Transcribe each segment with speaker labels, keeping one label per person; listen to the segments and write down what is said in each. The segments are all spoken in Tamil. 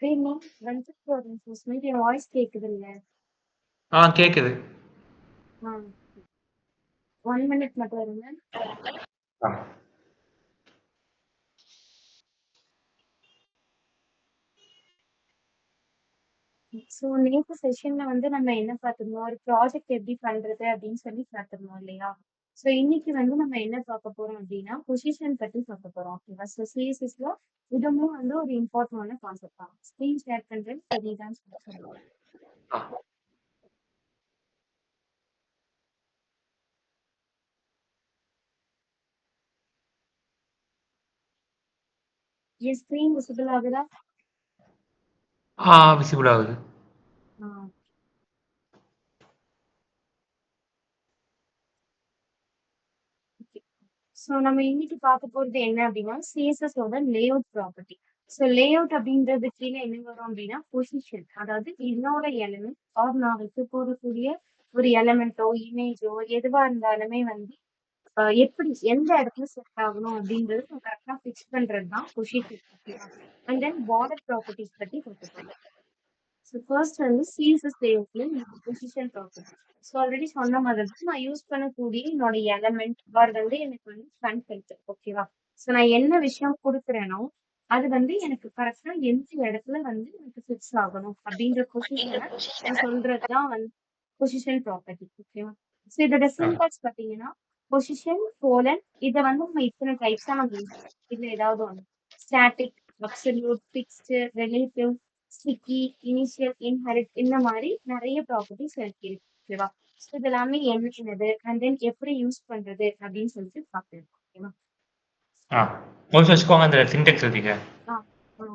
Speaker 1: சரிங்க. வந்துட்டு ஒரு நிமிஷம் என் வாய்ஸ் கேக்குதுல்ல?
Speaker 2: கேக்குது.
Speaker 1: ஆ 1 மினிட் மட்டும் இருங்க.
Speaker 2: ஆ.
Speaker 1: ஸோ நேத்து செஷன்ல வந்து நம்ம என்ன பார்த்திருந்தோம்? ஒரு ப்ராஜெக்ட் எப்படி பண்றது அப்படின்னு சொல்லி பார்த்திருந்தோம் இல்லையா? ஸோ இன்னைக்கு வந்து நம்ம என்ன பார்க்க போறோம் அப்படின்னா, பொசிஷன் பத்தி பார்க்க போறோம். ஓகேவா? ஸோ சிஎஸ்எஸ்ல இதுவும் வந்து ஒரு இம்பார்ட்டன்டான கான்செப்ட் தான். ஸ்க்ரீன் ஷேர் பண்றது தெரியுதான்னு சொல்லி சொல்லுங்க.
Speaker 2: ஆ.
Speaker 1: என் ஸ்க்ரீன் விசிபிள் ஆகுதா?
Speaker 2: விசிபிள் ஆகுது.
Speaker 1: ஆ. ஓகே. ஸோ நம்ம இன்னைக்கு பார்க்க போறது என்ன அப்படின்னா சிஎஸ்எஸ் ஓட லேஅவுட் ப்ராப்பர்ட்டி. ஸோ லேஅவுட் அப்படின்றது கீழே என்ன வரும் அப்படின்னா பொசிஷன், அதாவது என்னோட எலிமெண்ட் ஆர் நான் வைக்க போகக்கூடிய ஒரு எலிமெண்ட்டோ இமேஜோ எதுவா இருந்தாலுமே வந்து எப்படி எந்த இடத்துல செட் ஆகணும் அப்படின்றது கரெக்டாக ஃபிக்ஸ் பண்றது தான் பொசிஷன். ஓகேவா? அண்ட் தென் பார்டர் ப்ராப்பர்ட்டிஸ் பத்தி பார்க்க போறோம். ஸோ ஃபர்ஸ்ட் வந்து சிஎஸ்எஸ் லேஅவுட்ல எனக்கு பொசிஷன் ப்ராப்பர்ட்டி. ஸோ ஆல்ரெடி சொன்ன மாதிரி தான் நான் யூஸ் பண்ணக்கூடிய என்னோட எலமெண்ட் பார் வந்து எனக்கு வந்து ஃப்ரண்ட் ஃபெல்ட். ஓகேவா? ஸோ நான் என்ன விஷயம் கொடுக்குறேனோ அது வந்து எனக்கு கரெக்டா எந்த இடத்துல வந்து எனக்கு ஃபிக்ஸ் ஆகணும் அப்படின்ற பொசிஷனை நான் சொல்றது தான் வந்து பொசிஷன் ப்ராப்பர்ட்டி. ஓகேவா? ஸோ இதோட
Speaker 2: ஆ.
Speaker 1: சின்டாக்ஸ் பார்த்தீங்கன்னா பொசிஷன் கோலன் இதை வந்து நம்ம இத்தனை டைப்ஸா நம்ம யூஸ் பண்ணலாம். இதுல ஏதாவது ஒன்று static, absolute, fixed, relative, sticky, initial, inherit இந்த மாதிரி நிறைய ப்ராப்பர்ட்டிஸ் எனக்கு இருக்கு. ஓகேவா? ஸோ இது எல்லாமே என்னது அண்ட் தென் எப்படி யூஸ் பண்றது அப்படின்னு சொல்லிட்டு பார்க்கலாம். ஓகேவா?
Speaker 2: ஆ. ஒரு நிமிஷம் வச்சுக்கோங்க. அந்த சின்டெக்ஸ் எழுதிக்க.
Speaker 1: ஆ ஆ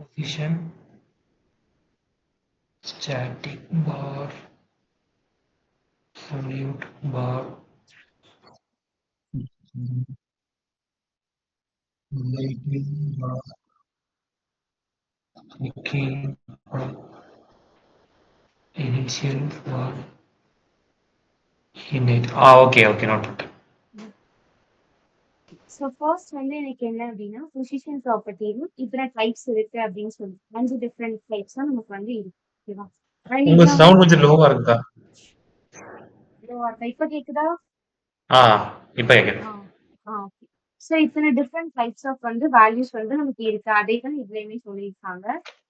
Speaker 2: பொசிஷன், ஸ்டாட்டிக் பார், சொல்யூட் பார், ரிலேட்டிவ் பார், ஸ்டிக்கி பார், இனிஷியல் பார், இன்னைட். ஓகே ஓகே, நோட் பண்ணிட்டேன்.
Speaker 1: ஸோ ஃபர்ஸ்ட் வந்து எனக்கு என்ன அப்படின்னா பொசிஷன் ப்ராப்பர்ட்டின்னு இத்தனை டைப்ஸ் இருக்கு அப்படின்னு சொல்லி 5 டிஃப்ரெண்ட் டைப்ஸ் தான் நமக்கு வந்து இருக்கு. ஓகேவா? அண்ட்
Speaker 2: உங்க
Speaker 1: இதுல
Speaker 2: சவுண்ட்
Speaker 1: வந்து
Speaker 2: கொஞ்சம் லோவா இருக்குக்கா.
Speaker 1: இப்போ கேக்குதா?
Speaker 2: ஆ. இப்ப கேக்குது.
Speaker 1: ஆ ஆ ஓகே. ஸோ இத்தனை டிஃப்ரெண்ட் டைப்ஸ் ஆஃப் வந்து வேல்யூஸ் வந்து நமக்கு இருக்கு. அதே தான் இதுலயுமே சொல்லியிருக்காங்க.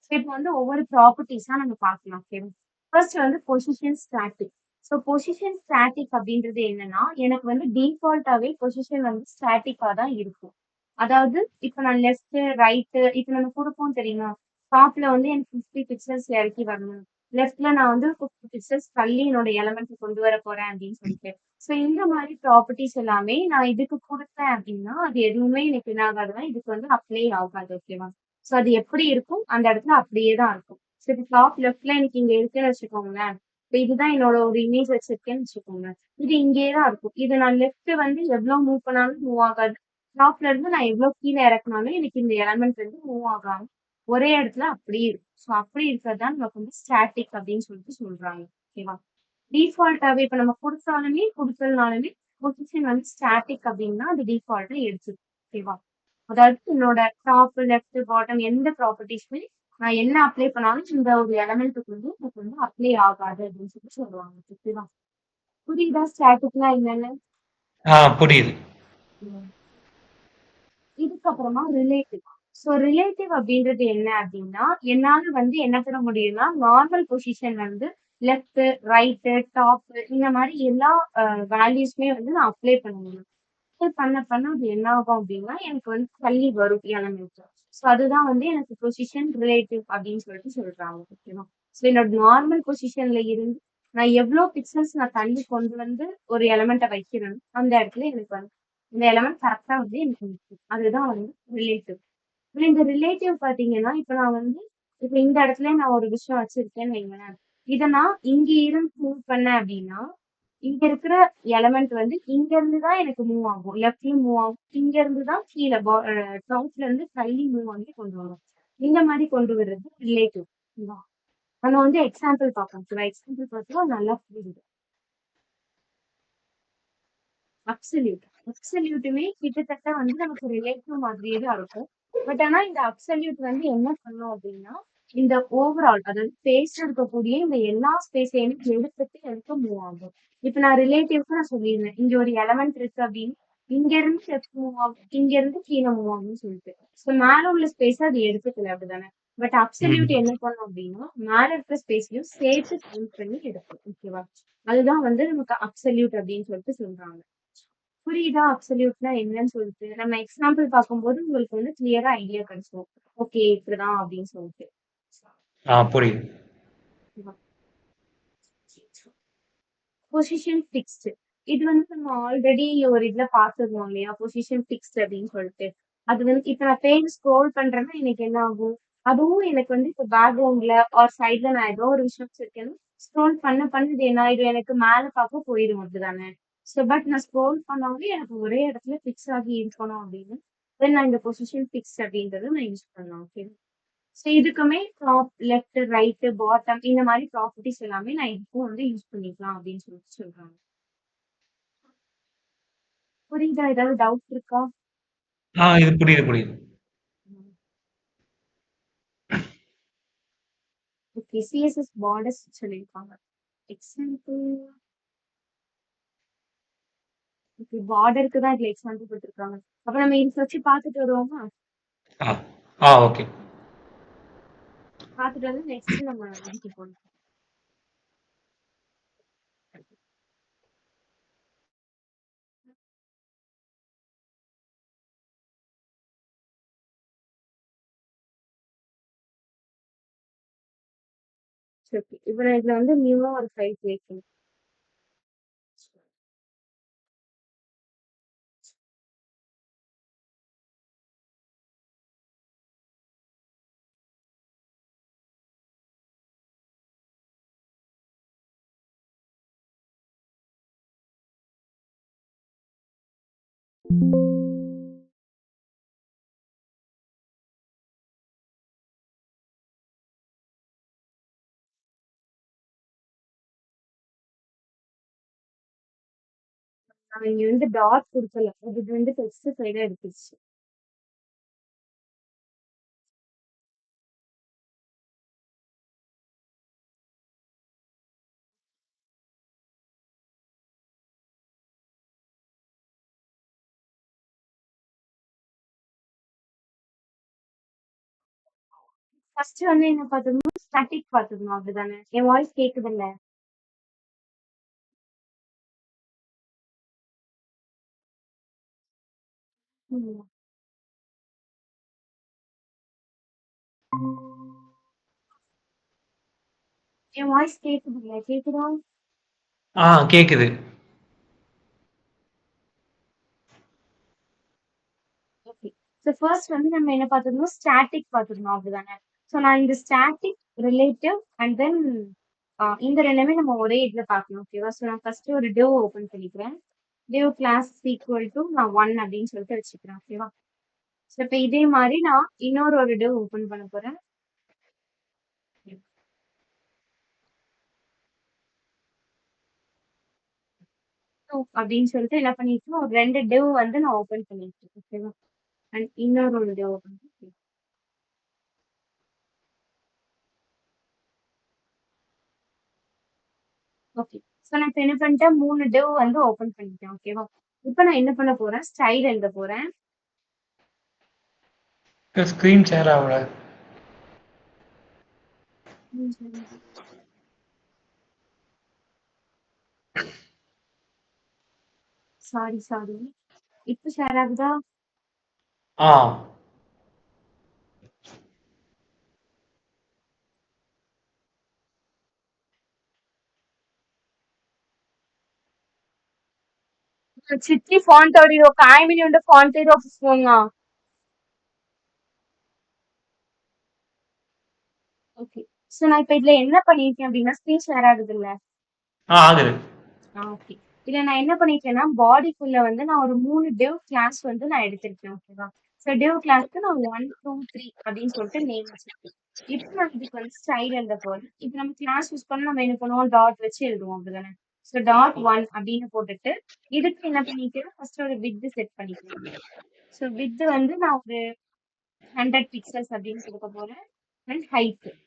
Speaker 1: ஸோ இப்போ வந்து ஒவ்வொரு ப்ராப்பர்ட்டிஸா நம்ம பார்க்கலாம். ஓகேவா? ஃபர்ஸ்ட் வந்து position static. So position static அப்படின்றது என்னன்னா எனக்கு வந்து டிஃபால்ட்டாவே பொசிஷன் வந்து ஸ்டாட்டிக்கா தான் இருக்கும். அதாவது இப்போ நான் லெஃப்ட் ரைட்டு இப்போ நம்ம கொடுப்போம் தெரியுமா? டாப்ல வந்து எனக்கு 50 பிக்சல்ஸ் இறக்கி வரணும், லெஃப்ட்ல நான் வந்து 50 பிக்சல்ஸ் தள்ளி என்னோட எலமெண்ட் கொண்டு வர போறேன் அப்படின்னு சொல்லிட்டு. ஸோ இந்த மாதிரி ப்ராப்பர்ட்டிஸ் எல்லாமே நான் இதுக்கு கொடுத்தேன் அப்படின்னா அது எதுவுமே எனக்கு என்ன ஆகாதுன்னா இதுக்கு வந்து அப்ளை ஆகாது. ஓகேவா? ஸோ அது எப்படி இருக்கும் அந்த இடத்துல அப்படியே தான் இருக்கும். ஸோ இப்போ டாப் லெஃப்ட்ல எனக்கு இங்க இருக்குன்னு வச்சுக்கோங்களேன். இப்போ இதுதான் என்னோட ஒரு இமேஜ் வச்சிருக்கேன்னு வச்சுக்கோங்க. இது இங்கேயே தான் இருக்கும். இது நான் லெஃப்ட் வந்து எவ்வளவு மூவ் பண்ணாலும் மூவ் ஆகாது. டாப்ல இருந்து நான் எவ்வளவு கீழே இறக்குனாலும் எனக்கு இந்த எலமெண்ட் வந்து மூவ் ஆகாம ஒரே இடத்துல அப்படியே இருக்கும். ஸோ அப்படி இருக்கிறது தான் நமக்கு வந்து ஸ்டாட்டிக் அப்படின்னு சொல்லிட்டு சொல்றாங்க. ஓகேவா? டிஃபால்ட்டாவே இப்ப நம்ம கொடுத்தாலுமே கொடுத்ததுனாலுமே பொசிஷன் வந்து ஸ்டாட்டிக் அப்படின்னா அது டிஃபால்ட்டா எடுத்துரும். ஓகேவா? அதாவது என்னோட டாப் லெஃப்ட் பாட்டம் எந்த ப்ராப்பர்ட்டிஸ்மே நான் என்ன அப்ளை பண்ணாலும் இந்த ஒரு எலமெண்ட்டுக்கு வந்து எனக்கு வந்து அப்ளை ஆகாது அப்படின்னு சொல்லி சொல்லுவாங்க. ஓகேவா? புரியுதா ஸ்டாட்டிக்னா என்னன்னு?
Speaker 2: புரியுது.
Speaker 1: இதுக்கப்புறமா ரிலேட்டிவ். ஸோ ரிலேட்டிவ் அப்படின்றது என்ன அப்படின்னா என்னால வந்து என்ன பண்ண முடியும்னா நார்மல் பொசிஷன் வந்து லெஃப்ட், ரைட்டு, டாப் இந்த மாதிரி எல்லா வேல்யூஸ்மே வந்து நான் அப்ளை பண்ண முடியும். அப்ளை பண்ண பண்ண அது என்ன ஆகும் அப்படின்னா எனக்கு வந்து தள்ளி வரும் எலமெண்ட். ஸோ அதுதான் வந்து எனக்கு பொசிஷன் ரிலேட்டிவ் அப்படின்னு சொல்லிட்டு சொல்றாங்க. ஓகேவா? ஸோ என்னோட நார்மல் பொசிஷன்ல இருந்து நான் எவ்வளவு பிக்சல்ஸ் நான் தள்ளி கொண்டு வந்து ஒரு எலமெண்ட்டை வைக்கிறேன் அந்த இடத்துல எனக்கு வந்து இந்த எலமெண்ட் கரெக்டா வந்து எனக்கு நிக்கும். அதுதான் வந்து ரிலேட்டிவ். இந்த ரிலேட்டிவ் பாத்தீங்கன்னா இப்ப நான் வந்து இப்ப இந்த இடத்துல நான் ஒரு விஷயம் வச்சிருக்கேன்னு வைங்களேன். இதை நான் இங்க இருந்து மூவ் பண்ணேன் அப்படின்னா இங்க இருக்கிற எலமெண்ட் வந்து இங்க இருந்து தான் எனக்கு மூவ் ஆகும், லெஃப்ட்லயும் மூவ் ஆகும், இங்க இருந்து தான் கீழே டாப்ல இருந்து தள்ளி மூவ் ஆகி கொண்டு வரும். இந்த மாதிரி கொண்டு வர்றது ரிலேட்டிவ். நம்ம வந்து எக்ஸாம்பிள் பார்க்கலாம். எக்ஸாம்பிள் பார்த்தா நல்லா புரியுது. அப்சல்யூட் அப்சல்யூட்டுமே கிட்டத்தட்ட வந்து நமக்கு ரிலேட்டிவ் மாதிரியே தான் இருக்கும். பட் ஆனா இந்த அப்சல்யூட் வந்து என்ன பண்ணும் அப்படின்னா, இந்த ஓவரால் அதாவது ஸ்பேஸ்ல இருக்கக்கூடிய இந்த எல்லா ஸ்பேஸையுமே எடுத்துட்டு எடுத்து மூவ் ஆகும். இப்ப நான் ரிலேட்டிவ்க்கு நான் சொல்லியிருந்தேன், இங்க ஒரு எலமெண்ட் இருக்கு அப்படின்னு, இங்க இருந்து லெஃப்ட் மூவ் ஆகும், இங்க இருந்து கீழே மூவ் ஆகும்னு சொல்லிட்டு. ஸோ மேல உள்ள ஸ்பேஸ் அது எடுத்துக்கல அப்படிதானே. பட் அப்சல்யூட் என்ன பண்ணும் அப்படின்னா, மேல இருக்கிற ஸ்பேஸ்லயும் சேர்த்து கவுண்ட் பண்ணி எடுக்கும். ஓகேவா? அதுதான் வந்து நமக்கு அப்சல்யூட் அப்படின்னு சொல்லிட்டு சொல்றாங்க. புரியுதா அப்சல்யூட்னா என்னன்னு சொல்லிட்டு? நம்ம எக்ஸாம்பிள் பார்க்கும்போது உங்களுக்கு வந்து கிளியரா ஐடியா கிடைச்சிரும். ஓகே இப்படிதான் அப்படின்னு சொல்லிட்டு.
Speaker 2: புரியுது.
Speaker 1: Position fixed. இது வந்து நம்ம ஆல்ரெடி ஒரு இதுல பார்த்துருந்தோம் இல்லையா? பொசிஷன் ஃபிக்ஸ்டு அப்படின்னு சொல்லிட்டு. அது வந்து இப்ப நான் பேஜ் ஸ்க்ரோல் பண்றேன்னா எனக்கு என்ன ஆகும்? அதுவும் எனக்கு வந்து இப்ப பேக்ரவுண்ட்ல ஆர் சைட்ல நான் ஏதோ ஒரு விஷயம் வச்சிருக்கேன்னா ஸ்க்ரோல் பண்ண பண்ண இது என்ன ஆயிடும்? எனக்கு மேல பார்க்க போயிடும் அப்படிதானே. ஸோ பட் நான் ஸ்க்ரோல் பண்ணாலே எனக்கு ஒரே இடத்துல ஃபிக்ஸ் ஆகி இருக்கணும் அப்படின்னு தென் நான் இந்த பொசிஷன் ஃபிக்ஸ் அப்படின்றத நான் யூஸ் பண்ணலாம். ஓகே. ஸோ இதுக்குமே டாப் லெஃப்ட் ரைட் பாட்டம் இந்த மாதிரி ப்ராப்பர்ட்டிஸ் எல்லாமே நான் இதுக்கும் வந்து யூஸ் பண்ணிக்கலாம் அப்படின்னு சொல்லிட்டு சொல்றாங்க. புரியுதா? ஏதாவது டவுட் இருக்கா?
Speaker 2: இது புரியுது, புரியுது.
Speaker 1: ஓகே. சிஎஸ்எஸ் பார்டர்ஸ் சொல்லியிருக்காங்க. எக்ஸாம்பிள் ஓகே பார்டருக்கு தான் இதுல எக்ஸாம்பிள் கொடுத்துருக்காங்க. அப்ப நம்ம இது வச்சு பார்த்துட்டு வருவோமா?
Speaker 2: ஆ. ஓகே.
Speaker 1: பார்த்துட்டு வந்து நெக்ஸ்ட் நம்ம இதுக்கு போகணும். சரி ஓகே. இப்போ நான் இதுல வந்து நியூவா ஒரு ஃபைல் கிரியேட் பண்ணேன். நான் இங்க வந்து டாட் கொடுக்கல. இது வந்து டெக்ஸ்ட் ஃபைலா எடுத்துச்சு. ஃபர்ஸ்ட் வந்து என்ன பார்த்துக்கணும்? ஸ்டாட்டிக் பார்த்துக்கணும் அப்படிதானே? என் வாய்ஸ் கேக்குது இல்ல? என் வாய்ஸ் கேக்குது இல்ல? கேக்குதா?
Speaker 2: கேக்குது.
Speaker 1: ஓகே. ஸோ ஃபர்ஸ்ட் வந்து நம்ம என்ன பார்த்துக்கணும்? ஸ்டாட்டிக் பார்த்துக்கணும் அப்படிதானே? ஸோ நான் இந்த ஸ்டாட்டிக் ரிலேட்டிவ் அண்ட் தென் இந்த ரெண்டுமே நம்ம ஒரே இதுல பார்க்கணும். ஓகேவா? ஸோ நான் ஃபர்ஸ்ட் ஒரு டிவ் ஓபன் பண்ணிக்கிறேன். டிவ் கிளாஸ் ஈக்குவல் டு நான் 1 அப்படின்னு சொல்லிட்டு வச்சுக்கிறேன். ஓகேவா? ஸோ இப்போ இதே மாதிரி நான் இன்னொரு ஒரு டிவ் ஓபன் பண்ண போறேன். அப்படின்னு சொல்லிட்டு என்ன பண்ணிருக்கேன்? ஒரு 2 டிவ் வந்து நான் ஓபன் பண்ணிருக்கேன். ஓகேவா? அண்ட் இன்னொரு ஒரு டிவ் ஓபன் பண்ணிருக்கேன். ஓகே. ஸோ நான் இப்போ என்ன பண்ணிட்டேன்? 3 டிவ் வந்து ஓபன் பண்ணிட்டேன். ஓகேவா? இப்போ நான் என்ன பண்ண போறேன்? ஸ்டைல் எழுத போறேன்.
Speaker 2: ஸ்கிரீன் ஷேர் ஆகல.
Speaker 1: சாரி. இப்போ ஷேர் ஆகுதா?
Speaker 2: ஆ.
Speaker 1: చిట్టి ఫాంట్ అడిగి ఒక ఆయమిని ఉండే ఫాంట్ ఏదో ఫోన్. ஓகே. ஸோ நான் இப்போ இதுல என்ன பண்ணிருக்கேன் அப்படின்னா ஸ்க்ரீன் ஷேர் ஆகுது இல்ல?
Speaker 2: ஆகுது.
Speaker 1: ஓகே. இதுல நான் என்ன பண்ணிருக்கேன்னா பாடிக்குள்ள வந்து நான் ஒரு 3 டிவ் கிளாஸ் வந்து நான் எடுத்திருக்கேன். ஓகேவா? ஸோ div கிளாஸ்க்கு நான் 1, 2, 3 அப்படின்னு சொல்லிட்டு நேம் வச்சிருக்கேன். இப்போ நான் இதுக்கு வந்து ஸ்டைல் எழுத போறேன். இப்போ நம்ம கிளாஸ் யூஸ் பண்ணா நம்ம என்ன பண்ணுவோம்? டாட் வச்சு எழுதுவோம் அப்படிதானே? ஸோ டாட் 1 அப்படின்னு போட்டுட்டு இதுக்கு என்ன பண்ணிக்கிறேன்? ஃபர்ஸ்ட் ஒரு வித் செட் பண்ணிக்கிறேன். ஸோ வித் வந்து நான் ஒரு 100 பிக்சல்ஸ் அப்படின்னு கொடுக்க போறேன். அண்ட் ஹைட்டும்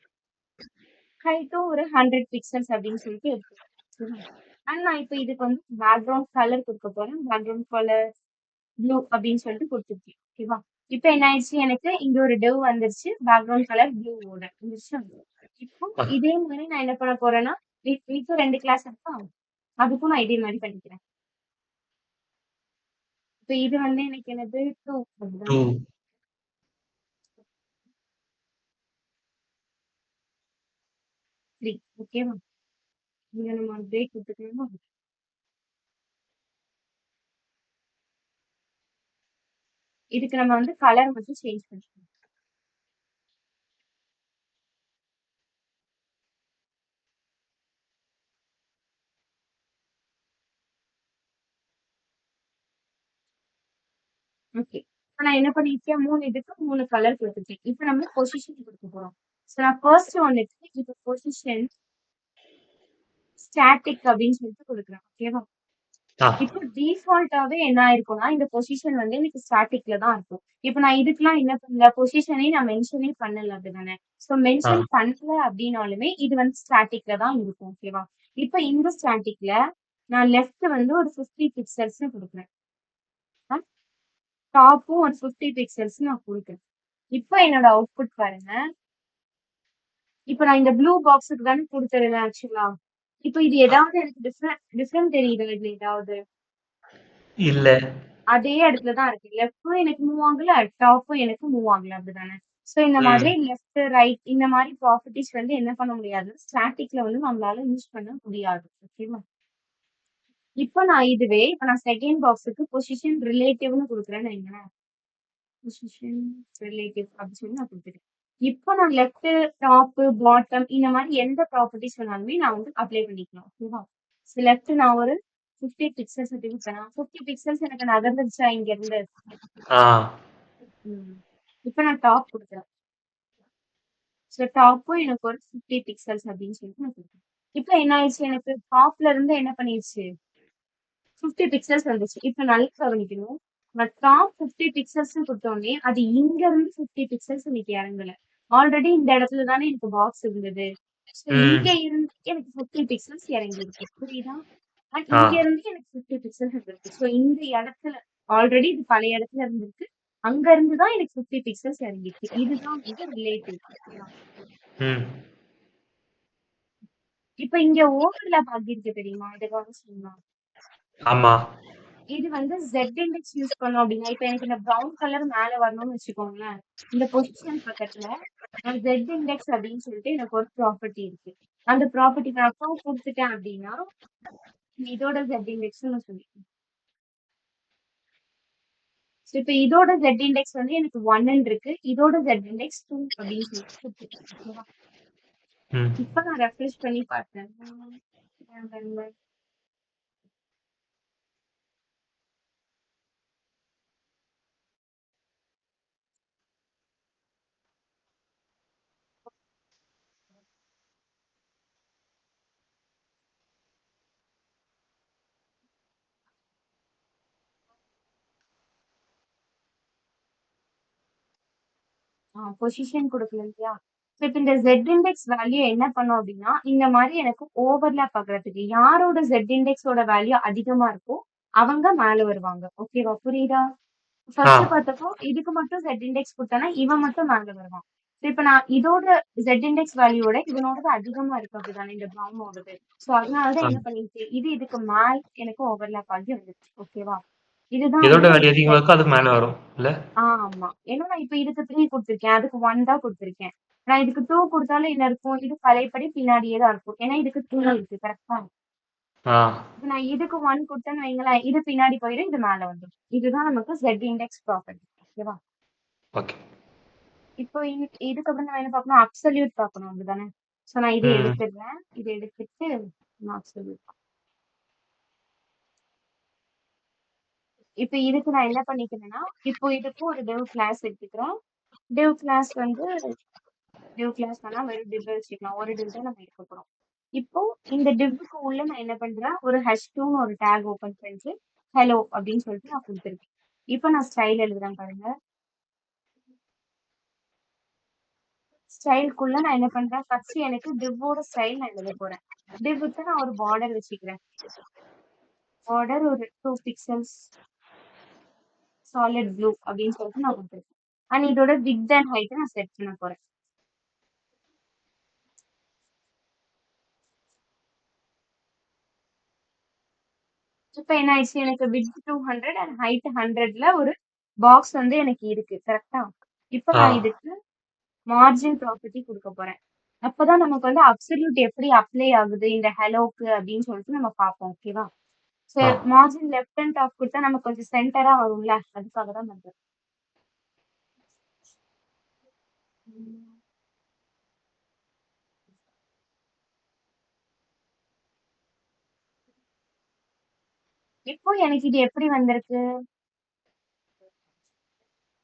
Speaker 1: ஒரு 100 பிக்சல்ஸ் அப்படின்னு சொல்லிட்டு எடுத்துக்கிறேன். அண்ட் நான் இப்போ இதுக்கு வந்து பேக்ரவுண்ட் கலர் கொடுக்க போறேன். பேக்ரவுண்ட் கலர் ப்ளூ அப்படின்னு சொல்லிட்டு கொடுத்துருக்கேன். ஓகேவா? இப்போ என்ன ஆயிடுச்சு? எனக்கு இங்க ஒரு div வந்துருச்சு. பேக்ரவுண்ட் கலர் ப்ளூவோட வந்துருச்சு. இப்போ இதே மாதிரி நான் என்ன பண்ண போறேன்னா இப்போ 2 கிளாஸ் இருக்கா, அதுக்கும் நான் இதே மாதிரி பண்ணிக்கிறேன். இப்போ இது வந்து எனக்கு என்னது 2
Speaker 2: 2
Speaker 1: 3. ஓகேவா? இங்க நம்ம பிரேக் கொடுத்துக்கலாமா? இதுக்கு நம்ம வந்து கலர் மட்டும் சேஞ்ச் பண்ணிக்கலாம். ஓகே. இப்போ நான் என்ன பண்ணிருக்கேன்? 3 இதுக்கு 3 கலர் கொடுத்துருக்கேன். இப்போ நம்ம பொசிஷன் கொடுக்க போறோம். ஸோ நான் ஃபர்ஸ்ட் ஒன்னுக்கு இப்போ பொசிஷன் ஸ்டாட்டிக் அப்படின்னு சொல்லிட்டு கொடுக்குறேன். ஓகேவா? இப்போ டிஃபால்ட்டாவே என்ன ஆயிருக்கும்னா இந்த பொசிஷன் வந்து எனக்கு ஸ்டாட்டிக்ல தான் இருக்கும். இப்போ நான் இதுக்கெல்லாம் என்ன பண்ணல, பொசிஷனே நான் மென்ஷனே பண்ணல அப்படிதானே? ஸோ மென்ஷன் பண்ணல அப்படின்னாலுமே இது வந்து ஸ்டாட்டிக்ல தான் இருக்கும். ஓகேவா? இப்போ இந்த ஸ்டாட்டிக்ல நான் லெஃப்ட் வந்து ஒரு 50 பிக்சல்ஸ் கொடுக்குறேன். டாப்பும் ஒரு 50 பிக்சல்ஸ் நான் கொடுக்குறேன். இப்போ என்னோட அவுட்புட் பாருங்க. இப்போ நான் இந்த ப்ளூ பாக்ஸுக்கு தானே கொடுத்துருந்தேன் ஆக்சுவலா. இப்போ இது ஏதாவது எனக்கு டிஃப்ரெண்ட் தெரியுது இதுல ஏதாவது?
Speaker 2: இல்ல.
Speaker 1: அதே இடத்துல தான் இருக்கு. லெஃப்டும் எனக்கு மூவ் ஆகல, டாப்பும் எனக்கு மூவ் ஆகல அப்படிதானே? சோ இந்த மாதிரி லெஃப்ட் ரைட் இந்த மாதிரி ப்ராப்பர்ட்டிஸ் வந்து என்ன பண்ண முடியாது, ஸ்டாட்டிக்ல வந்து நம்மளால யூஸ் பண்ண முடியாது. ஓகேவா? இப்போ நான் இதுவே இப்போ நான் செகண்ட் பாக்ஸுக்கு பொசிஷன் ரிலேட்டிவ்னு கொடுக்குறேன்னு வைங்களேன். பொசிஷன் ரிலேட்டிவ் அப்படின்னு சொல்லி நான் கொடுத்துட்டேன். இப்போ நான் லெஃப்ட் டாப் பாட்டம் இந்த மாதிரி எந்த ப்ராப்பர்ட்டிஸ் வேணாலுமே நான் வந்து அப்ளை பண்ணிக்கலாம். ஓகேவா? லெஃப்ட் நான் ஒரு 50 பிக்சல்ஸ் கொடுத்தேன். 50 பிக்சல்ஸ் எனக்கு நகர்ந்துருச்சா இங்க இருந்து? இப்போ நான் டாப் கொடுக்குறேன். ஸோ டாப்பும் எனக்கு ஒரு 50 பிக்சல்ஸ் அப்படின்னு சொல்லிட்டு நான் கொடுக்குறேன். இப்போ என்ன ஆயிடுச்சு? எனக்கு டாப்ல இருந்து என்ன பண்ணிடுச்சு? 50 பிக்சல்ஸ் வந்துச்சு. இப்போ நல்லா கவனிக்கணும். நான் டாப் 50 பிக்சல்ஸ் கொடுத்தோடனே அது இங்க இருந்து 50 பிக்சல்ஸ் இன்னைக்கு இறங்கல. ஆல்ரெடி இந்த இடத்துல தானே எனக்கு பாக்ஸ் இருந்தது. ஸோ இங்க இருந்து எனக்கு 50 பிக்சல்ஸ் இறங்கிருக்கு. புரியுதா? அண்ட் இங்க இருந்து எனக்கு 50 பிக்சல்ஸ் இருக்கு. ஸோ இந்த இடத்துல ஆல்ரெடி இது பழைய இடத்துல இருந்திருக்கு. அங்க இருந்து தான் எனக்கு 50 பிக்சல்ஸ் இறங்கிருக்கு. இதுதான் வந்து ரிலேட்டிவ். இப்ப இங்க ஓவர்லாப் ஆகிருக்கு தெரியுமா? இத கவனிச்சீங்களா?
Speaker 2: ஆமா.
Speaker 1: இது வந்து Z இண்டெக்ஸ் யூஸ் பண்ணோம் அப்படின்னா, இப்ப எனக்கு இந்த ப்ரவுன் கலர் மேல வரணும்னு வச்சுக்கோங்களேன். இந்த பொசிஷன் பக்கத்துல Z இண்டெக்ஸ் அப்படின்னு சொல்லிட்டு எனக்கு ஒரு ப்ராப்பர்ட்டி இருக்கு. அந்த ப்ராப்பர்ட்டி நான் அப்போ கொடுத்துட்டேன் அப்படின்னா இதோட Z இண்டெக்ஸ்னு நான் சொல்லிட்டேன். இப்ப இதோட Z இண்டெக்ஸ் வந்து எனக்கு 1 இருக்கு. இதோட Z இண்டெக்ஸ் 2 அப்படின்னு சொல்லிட்டு கொடுத்துருக்கேன். இப்ப நான் ரெஃப்ரெஷ் பண்ணி பார்த்தேன். பொசிஷன் கொடுக்கல இல்லையா? இப்ப இந்த Z இண்டெக்ஸ் வேல்யூ என்ன பண்ணும் அப்படின்னா இந்த மாதிரி எனக்கு ஓவர்லாப் ஆகுறதுக்கு யாரோட Z இண்டெக்ஸோட வேல்யூ அதிகமா இருக்கோ அவங்க மேல வருவாங்க. ஓகேவா? புரியுதா? ஃபர்ஸ்ட் பார்த்தப்போ இதுக்கு மட்டும் Z இண்டெக்ஸ் கொடுத்தானா இவன் மட்டும் மேல வருவான். இப்ப நான் இதோட Z இண்டெக்ஸ் வேல்யூவோட இவனோடது அதிகமா இருக்கு அப்படிதானே இந்த ப்ரௌனோடது. சோ அதனாலதான் என்ன பண்ணிருச்சு இது இதுக்கு மேல எனக்கு ஓவர்லாப் ஆகி வந்துருச்சு. ஓகேவா? இதுதான்
Speaker 2: இதோட வேல்யூ அதிகமா இருக்கோ அதுக்கு மேல வரும் இல்ல?
Speaker 1: ஆமா. ஏன்னா நான் இப்ப இதுக்கு 3 கொடுத்திருக்கேன். அதுக்கு 1 தான் கொடுத்திருக்கேன். நான் இதுக்கு 2 கொடுத்தாலும் என்ன இருக்கும்? இது பழையபடி பின்னாடியே தான் இருக்கும். ஏன்னா இதுக்கு 2 இருக்கு. கரெக்டா? இப்ப நான் இதுக்கு 1 கொடுத்தேன்னு வைங்களேன். இது பின்னாடி போயிடும். இது மேல வந்துடும். இதுதான் நமக்கு Z இண்டெக்ஸ் ப்ராப்பர்ட்டி. ஓகேவா?
Speaker 2: ஓகே.
Speaker 1: இப்போ இதுக்கப்புறம் நம்ம என்ன பார்க்கணும்? அப்சல்யூட் பார்க்கணும். அப்படிதானே? சோ நான் இதை எடுத்துடுறேன். இதை எடுத்துட்டு நான் அப்சல்யூட் இப்ப இதுக்கு நான் என்ன பண்ணிக்கிறேன்னா, இப்போ இதுக்கு ஒரு div கிளாஸ் எடுத்துக்கிறேன். div கிளாஸ் வந்து div கிளாஸ் வேணா வெறும் div வச்சுக்கலாம். ஒரு div தான் நம்ம எடுக்க போறோம். இப்போ இந்த divக்கு உள்ள நான் என்ன பண்றேன், ஒரு h2ன்னு ஒரு டேக் ஓப்பன் பண்ணிட்டு, hello அப்படின்னு சொல்லிட்டு நான் குடுத்துருக்கேன். இப்போ நான் ஸ்டைல் எழுதுறேன் பாருங்க. ஸ்டைல்க்குள்ள நான் என்ன பண்றேன், ஃபர்ஸ்ட் எனக்கு divவோட ஸ்டைல் நான் எழுத போறேன். divக்கு நான் ஒரு பார்டர் வச்சுக்கிறேன். பார்டர் ஒரு 2 பிக்சல்ஸ் சாலிட் ப்ளூ அப்படின்னு சொல்லிட்டு நான் கொடுத்துருக்கேன். அண்ட் இதோட விட்த் அண்ட் ஹைட் நான் செட் பண்ண போறேன். இப்ப என்ன ஆயிடுச்சு, எனக்கு விட்த் 200 அண்ட் ஹைட் 100ல ஒரு பாக்ஸ் வந்து எனக்கு இருக்கு. கரெக்டா? இப்ப
Speaker 2: ஆ.
Speaker 1: நான் இதுக்கு மார்ஜின் ப்ராப்பர்ட்டி கொடுக்க போறேன். அப்பதான் நமக்கு வந்து அப்சல்யூட் எப்படி அப்ளை ஆகுது இந்த ஹெலோக்கு அப்படின்னு சொல்லிட்டு நம்ம பார்ப்போம். ஓகேவா? So
Speaker 2: ah.
Speaker 1: Margin left and top கொடுத்தா நமக்கு கொஞ்சம் சென்டரா வரும்ல, அதுக்காக தான் பண்றேன். இப்போ எனக்கு இது எப்படி வந்திருக்கு?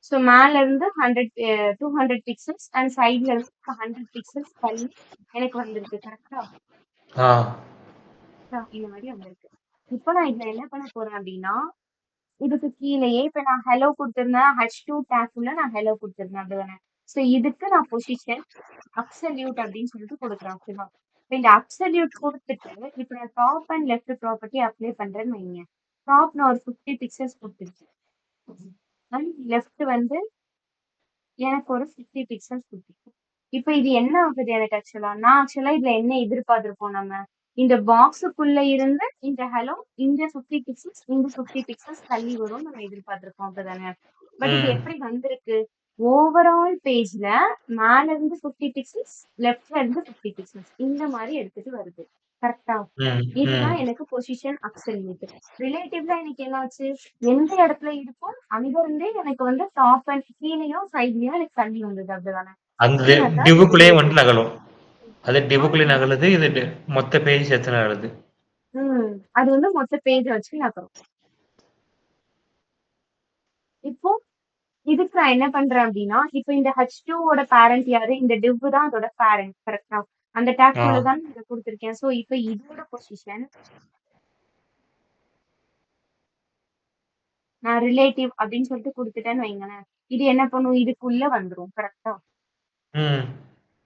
Speaker 1: ஸோ மேல இருந்து 200 பிக்சல்ஸ் அண்ட் சைட்ல இருந்து 100 பிக்சல்ஸ் தள்ளி எனக்கு வந்திருக்கு. கரெக்டா?
Speaker 2: ஆ.
Speaker 1: இந்த மாதிரி வந்திருக்கு. இப்போ நான் இதுல என்ன பண்ண போறேன் அப்படின்னா, இதுக்கு கீழேயே இப்ப நான் ஹெலோ கொடுத்திருந்தேன், h2 டேக்குள்ள நான் ஹெலோ கொடுத்திருந்தேன் அப்படிதானே. ஸோ இதுக்கு நான் பொசிஷன் அப்சல்யூட் அப்படின்னு சொல்லிட்டு கொடுக்குறேன். ஓகேவா? இப்ப இந்த அப்சல்யூட் கொடுத்துட்டு இப்ப நான் top and left property apply பண்றேன்னு வைங்க. டாப் நான் ஒரு 50 பிக்சல்ஸ் கொடுத்துருக்கேன். அண்ட் லெஃப்ட் வந்து எனக்கு ஒரு 50 பிக்சல்ஸ் கொடுத்துருக்கு. இப்ப இது என்ன ஆகுது எனக்கு ஆக்சுவலா, நான் ஆக்சுவலா இதுல என்ன எதிர்பார்த்திருப்போம் நம்ம, இந்த பாக்ஸுக்குள்ள இருந்து இந்த ஹலோ இந்த 50 பிக்சல்ஸ் இந்த 50 பிக்சல்ஸ் தள்ளி வரும் நம்ம எதிர்பார்த்திருப்போம் அப்படிதானே. பட் இது
Speaker 2: ம்.
Speaker 1: எப்படி வந்திருக்கு, ஓவரால் பேஜ்ல மேல இருந்து 50 பிக்சல்ஸ் லெஃப்ட்ல இருந்து 50 பிக்சல்ஸ் இந்த மாதிரி எடுத்துட்டு வருது. கரெக்டா?
Speaker 2: ம். ம்.
Speaker 1: இதுதான் எனக்கு பொசிஷன் அப்சல்யூட். ரிலேட்டிவ்ல எனக்கு என்னாச்சு, எந்த இடத்துல இருக்கோ அங்க இருந்தே எனக்கு வந்து டாப் அண்ட் கீழேயோ சைட்லயோ எனக்கு தள்ளி வந்தது அப்படிதானே.
Speaker 2: அந்த
Speaker 1: சின்னதா
Speaker 2: டிவ்வுக்குள்ளேயே
Speaker 1: ரிலேட்டிவ்.
Speaker 2: வந்துட்டு நகலும். அது டிவ்வுக்குள்ளேயே
Speaker 1: ஆமா.
Speaker 2: நகலுது. இது மொத்த பேஜ் சேர்த்து நகலுது.
Speaker 1: அது வந்து மொத்த பேஜ் வச்சு நகரும். இப்போ இதுக்கு நான் என்ன பண்றேன் அப்படின்னா, இப்போ இந்த h2 ஓட பேரண்ட் யாரு, இந்த div தான் அதோட பேரண்ட். கரெக்டா? அந்த
Speaker 2: ஆ.
Speaker 1: டேக்குள்ள தான் இதை கொடுத்திருக்கேன். சோ இப்போ இதோட பொசிஷன் நான் ரிலேட்டிவ் அப்படின்னு சொல்லிட்டு கொடுத்துட்டேன்னு வைங்களேன். இது என்ன பண்ணும், இதுக்குள்ள வந்துரும். கரெக்டா?
Speaker 2: ம்.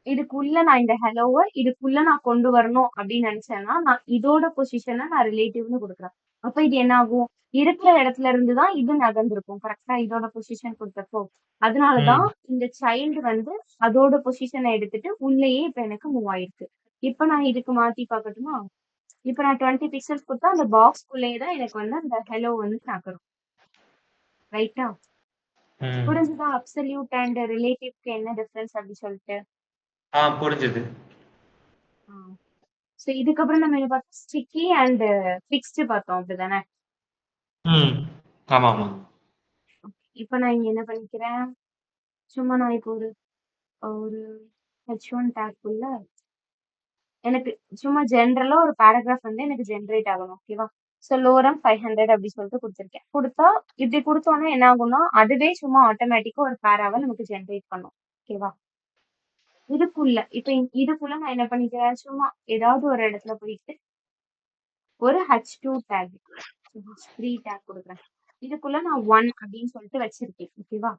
Speaker 1: இதுக்குள்ள நான் இந்த ஹெலோவை இதுக்குள்ள நான் கொண்டு வரணும் அப்படின்னு நினைச்சேன்னா, நான் இதோட பொசிஷனை நான் ரிலேட்டிவ்னு கொடுக்குறேன். அப்ப இது என்ன ஆகும், இருக்கிற இடத்துல இருந்து தான் இது நகர்ந்திருக்கும். கரெக்டா? இதோட பொசிஷன் கொடுத்தப்போ அதனாலதான்
Speaker 2: ம்.
Speaker 1: இந்த சைல்டு வந்து அதோட பொசிஷனை எடுத்துட்டு உள்ளேயே இப்ப எனக்கு மூவ் ஆயிருக்கு. இப்ப நான் இதுக்கு மாத்தி பார்க்கட்டுமா? இப்ப நான் 20 பிக்சல்ஸ் கொடுத்தா அந்த பாக்ஸ்க்குள்ளேயே தான் எனக்கு வந்து அந்த ஹெலோ வந்து நகரும். ரைட்டா?
Speaker 2: ம்.
Speaker 1: புரிஞ்சுதா அப்சல்யூட் அண்ட் ரிலேட்டிவ்க்கு என்ன டிஃபரன்ஸ் அப்படி சொல்லிட்டு?
Speaker 2: புரிஞ்சுது.
Speaker 1: சோ இதுக்கப்புறம் நம்ம என்ன பார்த்தோம், ஸ்டிக்கி அண்ட் ஃபிக்ஸ்டு பார்த்தோம் அப்படிதானே.
Speaker 2: ம். ஆமாமா.
Speaker 1: ம். இப்போ நான் இங்க என்ன பண்ணிக்கிறேன், சும்மா நான் இப்போ ஒரு ஒரு h1 டேக்குள்ள எனக்கு சும்மா ஜென்ரலா ஒரு பேராகிராஃப் வந்து எனக்கு ஜென்ரேட் ஆகணும். ஓகேவா? ஸோ லோரம் 500 அப்படி சொல்லிட்டு கொடுத்துருக்கேன். கொடுத்தா இப்படி கொடுத்தோன்னா என்ன ஆகும்னா, அதுவே சும்மா ஆட்டோமேட்டிக்கா ஒரு பேராவை நமக்கு ஜென்ரேட் பண்ணும். ஓகேவா? இதுக்குள்ள இப்ப இதுக்குள்ள நான் என்ன பண்ணிக்கிறேன், சும்மா ஏதாவது ஒரு இடத்துல போயிட்டு ஒரு h2 டேக் h3 டேக் கொடுக்குறேன். இதுக்குள்ள நான் 1 அப்படின்னு சொல்லிட்டு வச்சிருக்கேன். ஓகேவா?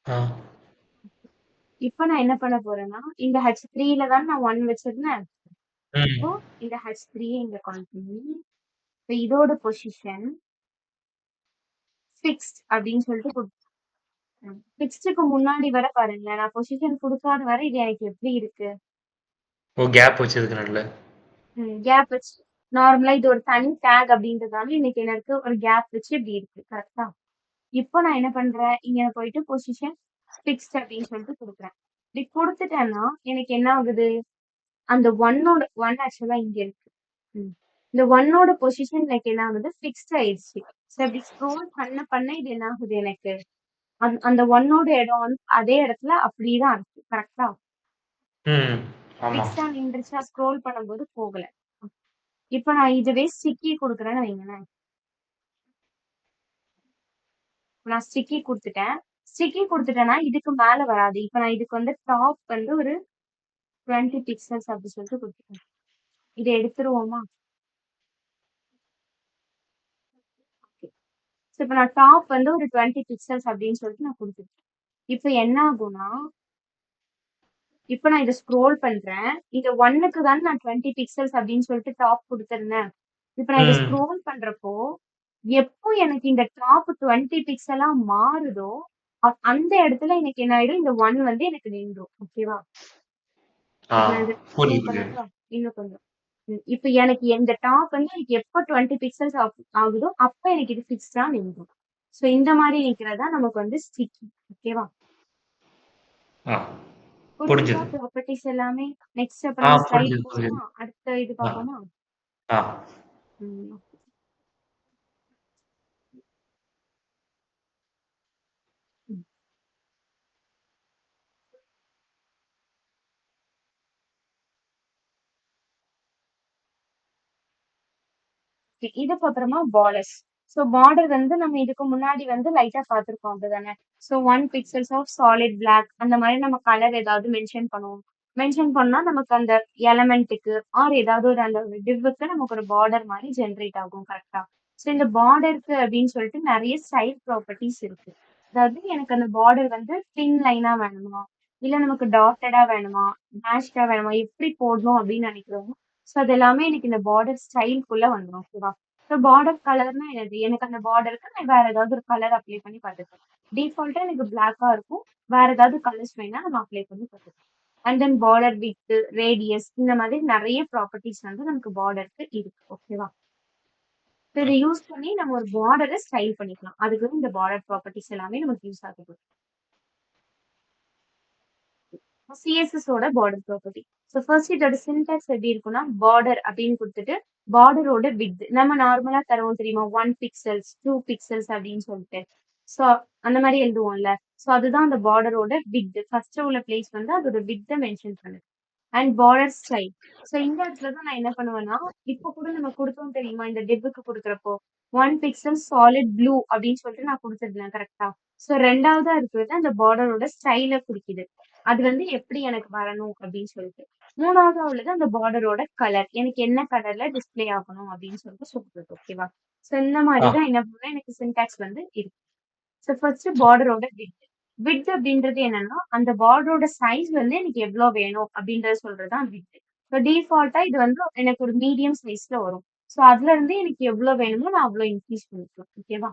Speaker 2: ஆ.
Speaker 1: இப்ப நான் என்ன பண்ண போறேன்னா, இந்த h3ல தான் நான் 1 வச்சிருந்தேன். இப்போ
Speaker 2: ம்.
Speaker 1: இந்த h3 இங்க கான்டினியூ. இப்ப இதோட பொசிஷன் ஃபிக்ஸ்ட் அப்படின்னு சொல்லிட்டு கொடுத்துருக்கேன். ஃபிக்ஸ்டுக்கு முன்னாடி வர பாருங்க, நான் பொசிஷன் கொடுக்காத வரை இது எனக்கு எப்படி இருக்கு,
Speaker 2: கேப் வச்சதுக்கு நல்ல.
Speaker 1: கேப் வச்சு நார்மலா இது ஒரு தனி டேக் அப்படின்றதால இன்னைக்கு எனக்கு ஒரு கேப் வச்சு இப்படி இருக்கு. கரெக்டா? இப்போ நான் என்ன பண்றேன், இங்க போயிட்டு பொசிஷன் ஃபிக்ஸ்ட் அப்படின்னு சொல்லிட்டு கொடுக்குறேன். இப்படி கொடுத்துட்டேன்னா எனக்கு என்ன ஆகுது, அந்த ஒன் ஆக்சுவலா இங்க இருக்கு. இந்த ஒன்னோட பொசிஷன் எனக்கு என்ன ஆகுது, ஃபிக்ஸ்ட் ஆயிடுச்சு. ஸோ அப்படி ஸ்க்ரோல் பண்ண பண்ண இது என்ன ஆகுது எனக்கு, அந்த ஒன்னோட இடம் வந்து அதே இடத்துல அப்படியேதான் இருக்கு. கரெக்டா?
Speaker 2: ம். ஆமா.
Speaker 1: ஃபிக்ஸ்டா நின்றுச்சா, ஸ்க்ரோல் பண்ணும்போது போகல. இப்ப நான் இதுவே ஸ்டிக்கி கொடுக்குறேன்னு வைங்களேன். நான் ஸ்டிக்கி குடுத்துட்டேன். ஸ்டிக்கி குடுத்துட்டேன்னா, இதுக்கு மேல வராது. இப்ப நான் இதுக்கு வந்து டாப் வந்து ஒரு 20 பிக்சல்ஸ் அப்படி சொல்லிட்டு குடுத்துட்டேன். இத எடுத்துருவோமா? ஓகே. ஸோ இப்ப நான் டாப் வந்து ஒரு 20 பிக்சல்ஸ் அப்படின்னு சொல்லிட்டு நான் குடுத்துட்டேன். இப்ப என்ன ஆகும்னா, இப்ப நான் இத ஸ்க்ரோல் பண்றேன். இந்த 1க்கு தானே நான் 20 பிக்சல்ஸ் அப்படின்னு சொல்லிட்டு டாப் குடுத்திருந்தேன். இப்ப நான் இத
Speaker 2: ம்.
Speaker 1: ஸ்க்ரோல் பண்றப்போ, எப்போ எனக்கு இந்த டாப் 20 பிக்சலா மாறுதோ, அந்த இடத்துல எனக்கு என்ன ஆயிடும், இந்த 1 வந்து எனக்கு நின்றும். ஓகேவா?
Speaker 2: ஆ.
Speaker 1: இப்ப நான் இத ஜூம்
Speaker 2: புரியுது.
Speaker 1: பண்ணட்டா? இன்னும் கொஞ்சம். இப்ப எனக்கு இந்த டாப் வந்து எனக்கு எப்ப 20 பிக்சல்ஸ் ஆகுதோ, அப்ப எனக்கு இது ஃபிக்ஸ்டா நின்றும். சோ இந்த மாரி நிக்கிறது தான் நமக்கு வந்து ஸ்டிக்கி. ஓகேவா?
Speaker 2: ஆ.
Speaker 1: புரிஞ்சுதா
Speaker 2: புரிஞ்சுது.
Speaker 1: ப்ராப்பர்ட்டீஸ் எல்லாமே? நெக்ஸ்ட் அப்ப நம்ம ஸ்லைட்
Speaker 2: புரிஞ்சுது, புரிஞ்சுது.
Speaker 1: போவோமா? அடுத்த இது
Speaker 2: ஆ,
Speaker 1: பார்ப்போமா?
Speaker 2: ஆ.
Speaker 1: ம். ம். இதுக்கு அப்புறமா பார்டர்ஸ். ஸோ பார்டர் வந்து நம்ம இதுக்கு முன்னாடி வந்து லைட்டா பார்த்திருக்கோம் அப்படிதானே? So 1 pixels of solid black அந்த மாதிரி நம்ம கலர் ஏதாவது மென்ஷன் பண்ணுவோம். மென்ஷன் பண்ணா நமக்கு அந்த எலமெண்ட்டுக்கு ஆர் ஏதாவது ஒரு அந்த டிவ்வுக்கு நமக்கு ஒரு பார்டர் மாதிரி ஜென்ரேட் ஆகும் கரெக்டா? ஸோ இந்த பார்டருக்கு அப்படின்னு சொல்லிட்டு நிறைய ஸ்டைல் ப்ராப்பர்ட்டிஸ் இருக்கு. அதாவது எனக்கு அந்த பார்டர் வந்து தின் லைனா வேணுமா? இல்ல நமக்கு டாட்டடா வேணுமா? டேஷ்டா வேணுமா? எப்படி போடணும் அப்படின்னு நினைக்கிறோமோ ஸோ அது எல்லாமே எனக்கு இந்த பார்டர் ஸ்டைல்குள்ள வந்துரும். ஓகேவா? ஸோ பார்டர் கலர்னா என்னது? எனக்கு அந்த பார்டருக்கு நான் வேற ஏதாவது ஒரு கலர் அப்ளை பண்ணி பார்த்துப்பேன். டிஃபால்ட்டா எனக்கு பிளாக்கா இருக்கும். வேற ஏதாவது கலர்ஸ் வேணா நம்ம அப்ளை பண்ணி பார்த்துக்கலாம். And then border with, radius இந்த மாதிரி நிறைய ப்ராப்பர்ட்டிஸ் வந்து நமக்கு பார்டருக்கு இருக்கு. ஓகேவா? ஸோ இதை யூஸ் பண்ணி நம்ம ஒரு பார்டரை ஸ்டைல் பண்ணிக்கலாம். அதுக்கு இந்த பார்டர் ப்ராப்பர்ட்டிஸ் எல்லாமே நமக்கு யூஸ் ஆகுது. சிஎஸ்எஸ் ஓட பார்டர் ப்ராப்பர்ட்டி. ஸோ ஃபர்ஸ்ட் இதோட சின்டாக்ஸ் எப்படி இருக்கும்னா பார்டர் அப்படின்னு கொடுத்துட்டு பார்டரோட வித் நம்ம நார்மலா தருவோம் தெரியுமா 1 பிக்சல்ஸ் 2 பிக்சல்ஸ் அப்படின்னு சொல்லிட்டு ஸோ அந்த மாதிரி எழுதுவோம்ல ஸோ அதுதான் அந்த பார்டரோட வித் ஃபர்ஸ்ட் உள்ள பிளேஸ் வந்து அதோட வித்தை மென்ஷன் பண்ணுது அண்ட் பார்டர் ஸ்டைல். ஸோ இந்த இடத்துல தான் நான் என்ன பண்ணுவேன்னா இப்போ கூட நம்ம கொடுத்தோம் தெரியுமா இந்த டெப்புக்கு கொடுக்குறப்போ 1 பிக்சல் சாலிட் ப்ளூ அப்படின்னு சொல்லிட்டு நான் கொடுத்துருந்தேன் கரெக்டா? ஸோ ரெண்டாவதா இருக்கிறது அந்த பார்டரோட ஸ்டைலை குறிக்குது. அது வந்து எப்படி எனக்கு வரணும் அப்படின்னு சொல்லிட்டு. மூணாவதா உள்ளது அந்த பார்டரோட கலர். எனக்கு என்ன கலர்ல டிஸ்ப்ளே ஆகணும் அப்படின்னு சொல்லிட்டு சொல்றது. ஓகேவா? ஸோ இந்த மாதிரி
Speaker 2: ஆ.
Speaker 1: தான் என்ன பண்ணுவேன் எனக்கு சின்டாக்ஸ் வந்து இருக்கு. ஸோ ஃபர்ஸ்ட் பார்டரோட வித். வித் அப்படின்றது என்னன்னா அந்த பார்டரோட சைஸ் வந்து எனக்கு எவ்வளவு வேணும் அப்படின்றத சொல்றதுதான் வித். ஸோ டிஃபால்ட்டா இது வந்து எனக்கு ஒரு மீடியம் சைஸ்ல வரும். ஸோ அதுல இருந்து எனக்கு எவ்வளவு வேணுமோ நான் அவ்வளவு இன்க்ரீஸ் பண்ணிக்கலாம். ஓகேவா?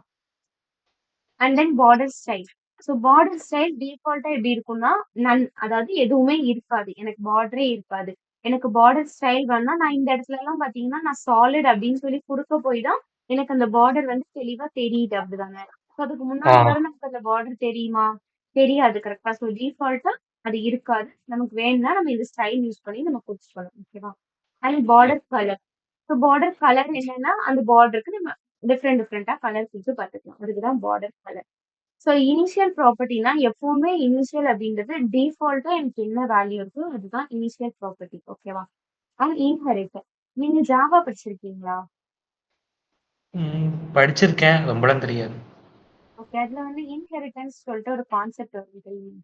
Speaker 1: And then border style. So border style டிஃபால்ட்டா எப்படி இருக்கும்னா நன் அதாவது எதுவுமே இருக்காது. எனக்கு பார்டரே இருக்காது. எனக்கு பார்டர் ஸ்டைல் வேணா நான் இந்த இடத்துல எல்லாம் பாத்தீங்கன்னா நான் சாலிட் அப்படின்னு சொல்லி கொடுக்க போய் தான் எனக்கு அந்த பார்டர் வந்து தெளிவா தெரியுது அப்படிதானே? ஸோ அதுக்கு
Speaker 2: ஆ.
Speaker 1: முன்னாடி வரை நமக்கு அந்த பார்டர் தெரியுமா? தெரியாது கரெக்டா? ஸோ டிஃபால்ட்டா அது இருக்காது. நமக்கு வேணும்னா நம்ம இந்த ஸ்டைல் யூஸ் பண்ணி நம்ம கொடுத்துக்கலாம். ஓகேவா? And border colour. So border colour என்னன்னா அந்த பார்டருக்கு நம்ம டிஃப்ரெண்டா கலர் கொடுத்து பார்த்துக்கலாம். அதுக்குதான் பார்டர் கலர். ஸோ இனிஷியல் ப்ராப்பர்ட்டினா எப்பவுமே இனிஷியல் அப்படின்றது டிஃபால்ட்டா எனக்கு என்ன வேல்யூ இருக்கோ அதுதான் இனிஷியல் ப்ராப்பர்ட்டி. ஓகேவா? அண்ட் இன்ஹெரிட்டர். நீங்க ஜாவா படிச்சிருக்கீங்களா?
Speaker 2: படிச்சிருக்கேன். ரொம்பலாம் தெரியாது.
Speaker 1: ஓகே. அதுல வந்து இன்ஹெரிட்டன்ஸ் சொல்லிட்டு ஒரு கான்செப்ட் வரும் தெரியுமா?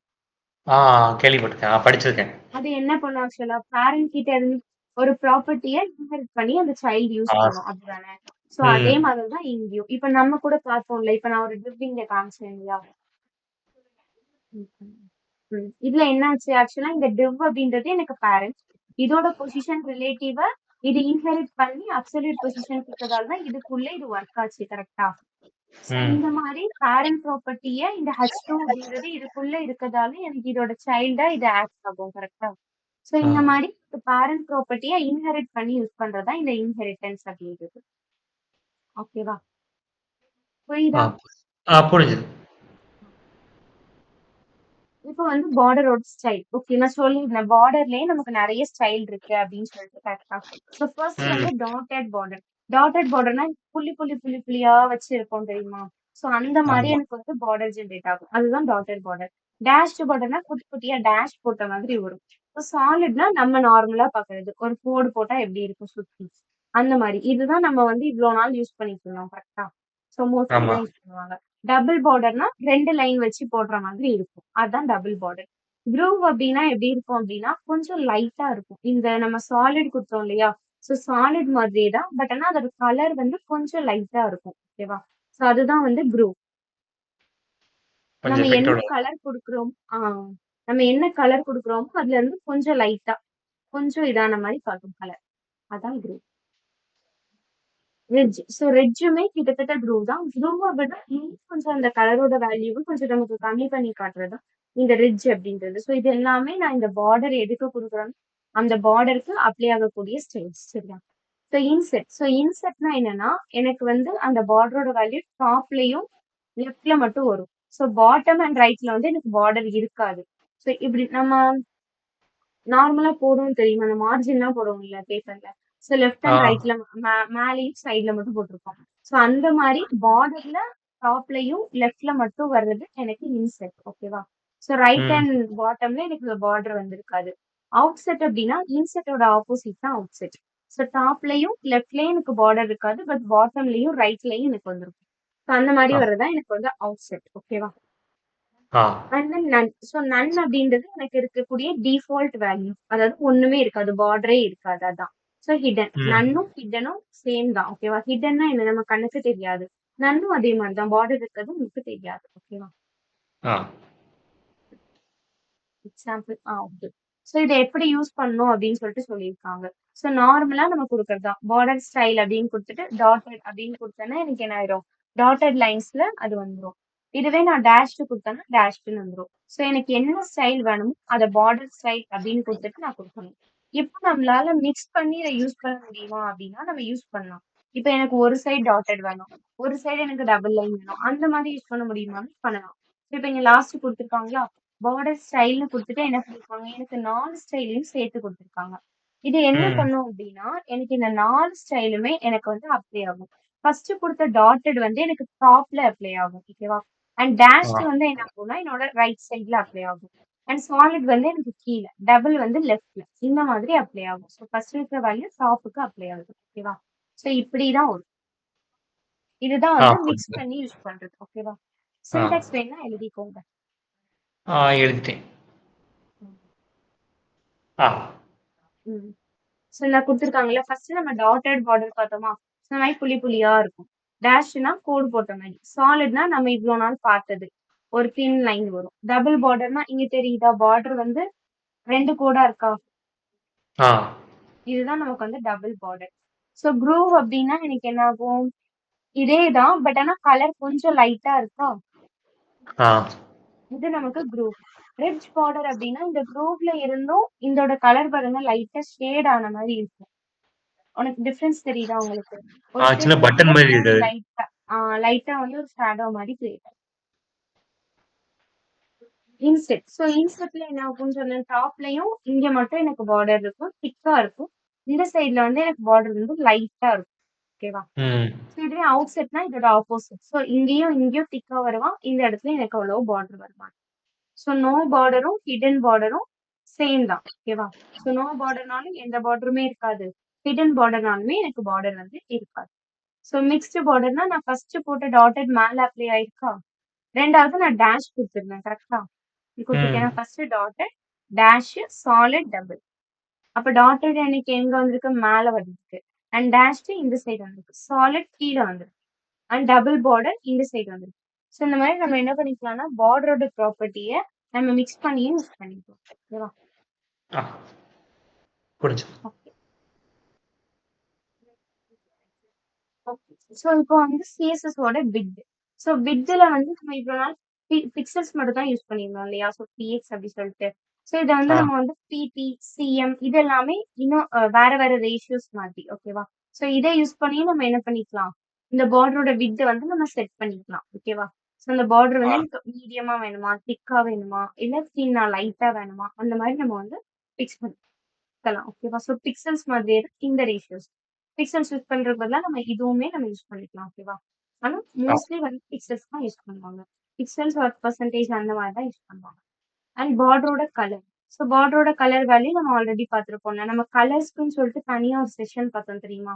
Speaker 2: ஆ, கேள்விப்பட்டிருக்கேன். படிச்சிருக்கேன்.
Speaker 1: அது என்ன பண்ணும் ஆக்சுவலா பேரண்ட் கிட்ட இருந்து ஒரு ப்ராப்பர்ட்டியை இன்ஹெரிட் பண்ணி அந்த சைல்டு யூஸ்
Speaker 2: ஆ.
Speaker 1: பண்ணும் அப்படிதானே? ஸோ அதே
Speaker 2: ம்.
Speaker 1: மாதிரி தான் இங்கேயும். இப்ப நம்ம கூட பார்த்தோம்ல இப்ப நான் ஒரு டிவிங்க காமிச்சேன் இல்லையா? ம், ம். இதுல என்னாச்சு ஆக்சுவலா இந்த டிவ் அப்படின்றது எனக்கு பேரண்ட். இதோட பொசிஷன் ரிலேட்டிவா இது இன்ஹெரிட் பண்ணி அப்சல்யூட் பொசிஷன் இருக்கிறதால தான் இதுக்குள்ள இது ஒர்க் ஆச்சு கரெக்டா? சோ
Speaker 2: ம்.
Speaker 1: இந்த மாதிரி பேரண்ட் ப்ராப்பர்ட்டிய இந்த H2 அப்படின்றது இதுக்குள்ள இருக்கதால எனக்கு இதோட சைல்டா இது ஆக்ட் ஆகும் கரெக்டா? சோ
Speaker 2: ஆ.
Speaker 1: இந்த மாதிரி பேரண்ட் ப்ராப்பர்ட்டிய இன்ஹெரிட் பண்ணி யூஸ் பண்றதா இந்த இன்ஹெரிட்டன்ஸ் அப்படின்றது. ஓகேவா?
Speaker 2: ஆ.
Speaker 1: புரியுதா?
Speaker 2: புரிஞ்சுது.
Speaker 1: இப்போ வந்து பார்டரோட ஸ்டைல். ஓகே நான் சொல்லியிருந்தேன். பார்டர்லயே நமக்கு நெறைய ஸ்டைல் இருக்கு அப்படின்னு சொல்லிட்டு கரெக்ட்டா? ஸோ ஃபர்ஸ்ட்
Speaker 2: ம்.
Speaker 1: வந்து டாட்டட் பார்டர். டாட்டட் பார்டர்னா புள்ளி, புள்ளி, புள்ளி, புள்ளியா வச்சு இருக்கும் தெரியுமா? ஸோ அந்த மாரி
Speaker 2: ஆமா.
Speaker 1: எனக்கு வந்து பார்டர் ஜெனரேட் ஆகும். அதுதான் டாட்டட் பார்டர். டேஷ்டு பார்டர்னா குட்டி, குட்டியா டேஷ் போட்ட மாதிரி வரும். இப்போ சாலிட்னா நம்ம நார்மலா பாக்குறது. ஒரு கோடு போட்டா எப்படி இருக்கும் சுத்தி? அந்த மாரி. இதுதான் நம்ம வந்து இவ்ளோ நாள் யூஸ் பண்ணிட்டு இருந்தோம் கரெக்ட்டா? ஸோ மோஸ்ட்லி
Speaker 2: ஆமா.
Speaker 1: இதான் யூஸ் பண்ணுவாங்க. டபுள் பார்டர்னா 2 லைன் வச்சு போடுற மாதிரி இருக்கும். அதான் டபுள் பார்டர். க்ரூவ் அப்படின்னா எப்படி இருக்கும் அப்படின்னா, கொஞ்சம் லைட்டா இருக்கும். இந்த நம்ம சாலிட் குடுத்தோம் இல்லையா? ஸோ சாலிட் மாதிரியே தான். பட் ஆனா அதோட கலர் வந்து கொஞ்சம் லைட்டா இருக்கும். ஓகேவா? ஸோ அதுதான் வந்து க்ரூவ்.
Speaker 2: கொஞ்சம்
Speaker 1: நம்ம என்ன
Speaker 2: எஃபெக்ட்டோட.
Speaker 1: கலர் குடுக்குறோம் நம்ம என்ன கலர் குடுக்குறோமோ அதுல இருந்து கொஞ்சம் லைட்டா, கொஞ்சம் இதான மாரி காட்டும் கலர். அதான் க்ரூவ். ரெட்ஜ். ஸோ ரெட்ஜுமே கிட்டத்தட்ட ப்ளூ தான். ப்ளூவ விட இன்னும் கொஞ்சம் அந்த கலரோட வேல்யூவும் கொஞ்சம் நமக்கு கம்மி பண்ணி காட்டுறது தான் இந்த ரிட்ஜ் அப்படின்றது. ஸோ இது எல்லாமே நான் இந்த பார்டர் எதுக்கு குடுக்குறேன்னா, அந்த பார்டருக்கு அப்ளை ஆகக்கூடிய ஸ்டைல்ஸ் சரியா? So inset. ஸோ இன்செட்னா என்னன்னா, எனக்கு வந்து அந்த பார்டரோட வேல்யூ டாப்லயும், லெஃப்ட்ல மட்டும் வரும். ஸோ பாட்டம் அண்ட் ரைட்ல வந்து எனக்கு பார்டர் இருக்காது. ஸோ இப்படி நம்ம நார்மலா போடுவோம் தெரியுமா? அந்த மார்ஜின்லாம் போடுவோம்ல பேப்பர்ல. So left
Speaker 2: ah.
Speaker 1: அண்ட் ரைட்ல மேலயும் சைட்ல மட்டும் போட்டிருப்போம். ஸோ அந்த மாரி பார்டர்ல டாப்லயும் லெஃப்ட்ல மட்டும் வர்றது எனக்கு இன்செட் ஓகேவா? ஸோ ரைட்
Speaker 2: ம்.
Speaker 1: அண்ட் பாட்டம்ல எனக்கு பார்டர் வந்திருக்காது. அவுட் செட் அப்படின்னா இன்செட்டோட ஆப்போசிட் தான் அவுட் செட். ஸோ டாப்லயும் லெஃப்ட்லயும் எனக்கு பார்டர் இருக்காது. பட் பாட்டம்லயும் ரைட்லயும் எனக்கு வந்திருக்கும். ஸோ அந்த மாரி
Speaker 2: ஆ.
Speaker 1: வர்றதா எனக்கு வந்து அவுட் செட் ஓகேவா?
Speaker 2: ஆ.
Speaker 1: And then none. ஸோ நன் அப்படின்றது எனக்கு இருக்கக்கூடிய டிஃபால்ட் வேல்யூ. அதாவது ஒண்ணுமே இருக்காது. பார்டரே இருக்காது அதான். So hidden.
Speaker 2: ம்.
Speaker 1: நன்னும் ஹிடனும் சேம் தான். ஓகேவா? ஹிடன்னா என்ன நம்ம கண்ணுக்கு தெரியாது. நன்னும் அதே மாதிரி தான். பார்டர் இருக்கிறது உங்களுக்கு தெரியாது. ஓகேவா?
Speaker 2: ஆ.
Speaker 1: Example okay. ஸோ இதை எப்படி யூஸ் பண்ணணும் அப்படின்னு சொல்லிட்டு சொல்லியிருக்காங்க. ஸோ நார்மலா நம்ம கொடுக்கறது தான். பார்டர் ஸ்டைல் அப்படின்னு கொடுத்துட்டு டாட்டட் அப்படின்னு கொடுத்தேன்னா எனக்கு என்ன ஆயிரும்? டாட்டட் லைன்ஸ்ல அது வந்துரும். இதுவே நான் டேஷ்டு கொடுத்தேன்னா டேஷ்டுன்னு வந்துரும். ஸோ எனக்கு என்ன ஸ்டைல் வேணுமோ அதை பார்டர் ஸ்டைல் அப்படின்னு கொடுத்துட்டு நான் கொடுக்கணும். இப்போ நம்மளால மிக்ஸ் பண்ணி இதை யூஸ் பண்ண முடியுமா அப்படின்னா நம்ம யூஸ் பண்ணலாம். இப்போ எனக்கு ஒரு சைடு டாட்டட் வேணும், ஒரு சைடு எனக்கு டபுள் லைன் வேணும், அந்த மாதிரி யூஸ் பண்ண முடியுமான்னு பண்ணலாம். இப்போ இங்க லாஸ்ட் கொடுத்துருக்காங்களா, பார்டர் ஸ்டைல்னு குடுத்துட்டு என்ன பண்ணிருக்காங்க, எனக்கு 4 ஸ்டைலையும் சேர்த்து குடுத்துருக்காங்க. இது என்ன
Speaker 2: ம்.
Speaker 1: பண்ணும் அப்படின்னா, எனக்கு இந்த 4 ஸ்டைலுமே எனக்கு வந்து அப்ளை ஆகும். ஃபர்ஸ்ட் குடுத்த டாட்டட் வந்து எனக்கு டாப்ல அப்ளை ஆகும். ஓகேவா? அண்ட் டேஷ்டு
Speaker 2: ஆ.
Speaker 1: வந்து என்ன ஆகும்னா, என்னோட ரைட் சைட்ல அப்ளை ஆகும். அண்ட் சாலிட் வந்து எனக்கு கீழ, டபுள் வந்து லெஃப்ட்ல. இந்த மாதிரி அப்ளை ஆகும். ஸோ ஃபர்ஸ்ட் இருக்கிற வேல்யூ டாப்புக்கு அப்ளை ஆகுது. ஓகேவா? ஸோ இப்படிதான் வரும். இதுதான்
Speaker 2: ஆ
Speaker 1: வந்து மிக்ஸ்
Speaker 2: புரியுது.
Speaker 1: பண்ணி யூஸ் பண்றது. ஓகேவா?
Speaker 2: ஆ.
Speaker 1: சின்டாக்ஸ் வேணா எழுதிக்கோங்க.
Speaker 2: ஆ எழுதிட்டேன்.
Speaker 1: ம்.
Speaker 2: ஆ.
Speaker 1: ம். ஸோ நான் குடுத்துருக்காங்கல்ல. ஃபர்ஸ்ட் நம்ம டாட்டட் பார்டர் பார்த்தோமா? இந்த மாரி புள்ளி புள்ளியா இருக்கும். டேஷ்னா கோடு போட்ட மாரி. சாலிட்னா நம்ம இவ்ளோ நாள் பார்த்தது. ஒரு தின் லைன் வரும். டபுள் பார்டர்னா இங்க தெரியுதா? பார்டர் வந்து 2 கோடா இருக்கா?
Speaker 2: ஆ.
Speaker 1: இதுதான் நமக்கு வந்து டபுள் பார்டர். ஸோ க்ரூவ் அப்டின்னா எனக்கு என்ன ஆகும்? இதே தான். பட் ஆனா கலர் கொஞ்சம் லைட்டா இருக்கா?
Speaker 2: ஆ.
Speaker 1: இது நமக்கு க்ரூவ். ரிட்ஜ் பார்டர் அப்டின்னா இந்த க்ரூவ்ல இருந்தும் இதோட கலர் பாருங்க லைட்டா ஷேட் ஆன மாரி இருக்கும். உனக்கு டிஃபரன்ஸ் தெரியுதா உங்களுக்கு?
Speaker 2: ஆ
Speaker 1: ஒரு
Speaker 2: சின்ன
Speaker 1: தின்
Speaker 2: பட்டன்
Speaker 1: லைன்ல
Speaker 2: மாரி
Speaker 1: ஒரு
Speaker 2: இருக்காது.
Speaker 1: லைட்டா வந்து ஒரு ஷேடோ மாரி கிரியேட் ஆகும். இன்செட். ஸோ இன்செட்ல என்ன ஆகும்னு சொன்னேன். டாப்லயும் இங்க மட்டும் எனக்கு பார்டர் இருக்கும். திக்கா இருக்கும். இந்த சைடுல வந்து எனக்கு பார்டர் வந்து லைட்டா இருக்கும். ஓகேவா?
Speaker 2: ம்.
Speaker 1: ஸோ இதுவே அவுட் செட்னா இதோட ஆப்போசிட். ஸோ இங்கேயும் இங்கேயும் திக்கா வருவான். இந்த இடத்துல எனக்கு அவ்வளவு பார்டர் வருவான். ஸோ நோ பார்டரும் ஹிடன் பார்டரும் சேம் தான். ஓகேவா? ஸோ நோ பார்டர்னாலும் எந்த பார்டருமே இருக்காது. ஹிடன் பார்டர்னாலுமே எனக்கு பார்டர் வந்து இருக்காது. ஸோ மிக்ஸ்டு பார்டர்னா நான் ஃபர்ஸ்ட் போட்ட டாட்டட் மேல அப்ளை ஆயிருக்கா? 2வது நான் டேஷ் குடுத்துருந்தேன். கரெக்ட்டா? நீ குடுத்துருக்கேன்.
Speaker 2: ம்.
Speaker 1: நான் first dotted, dash, solid, double. அப்ப டாட்டட் எனக்கு எங்க வந்திருக்கு? மேல வந்திருக்கு. அண்ட் டேஷ்டு இந்த சைடு வந்திருக்கு. சாலிட் கீழ வந்திருக்கு. அண்ட் டபுள் பார்டர் இந்த சைடு வந்திருக்கு. ஸோ இந்த மாதிரி நம்ம என்ன பண்ணிக்கலாம்னா, பார்டரோட ப்ராப்பர்ட்டிய நம்ம மிக்ஸ் பண்ணியும் யூஸ் பண்ணிக்கலாம். ஓகேவா?
Speaker 2: ஆ புரிஞ்சுது.
Speaker 1: ஓகே. ஓகே. ஸோ இப்போ வந்து சிஎஸ்எஸோட பிட். ஸோ பிட்ல வந்து நம்ம இவ்வளோ நாள் பிக்சல்ஸ் மட்டும் தான் யூஸ் பண்ணியிருந்தோம் இல்லையா? ஸோ பிஎக்ஸ் அப்படி சொல்லிட்டு. ஸோ இதை வந்து
Speaker 2: ஆ.
Speaker 1: நம்ம வந்து பிடி, சிஎம் இது எல்லாமே இன்னும் வேற வேற ரேஷியோஸ் மாதிரி. ஓகேவா? ஸோ இதை யூஸ் பண்ணி நம்ம என்ன பண்ணிக்கலாம்? இந்த பார்டரோட விட் வந்து நம்ம செட் பண்ணிக்கலாம். ஓகேவா? ஸோ இந்த பார்டர்
Speaker 2: ஆ.
Speaker 1: வந்து எனக்கு மீடியமா வேணுமா, திக்கா வேணுமா, இல்ல தின்னா லைட்டா வேணுமா, அந்த மாதிரி நம்ம வந்து பிக்ஸ் பண்ணிக்கலாம். ஓகேவா? ஸோ பிக்சல்ஸ் மாதிரியே தான் இந்த ரேஷியோஸ். பிக்சல்ஸ் யூஸ் பண்றதுக்கு பதிலா நம்ம இதுவுமே நம்ம யூஸ் பண்ணிக்கலாம். ஓகேவா? ஆனா
Speaker 2: ஆ.
Speaker 1: மோஸ்ட்லி வந்து பிக்சல்ஸ் தான் யூஸ் பண்ணுவாங்க. பிக்சல்ஸ் ஒரு பெர்சன்டேஜ் அந்த மாதிரி தான் யூஸ் பண்ணுவாங்க. அண்ட் பார்டரோட கலர். ஸோ பார்டரோட கலர் வேல்யூ நம்ம ஆல்ரெடி பார்த்துருப்போம்ல. நம்ம கலர்ஸ்க்குன்னு சொல்லிட்டு தனியா ஒரு செஷன் பார்த்தோம் தெரியுமா?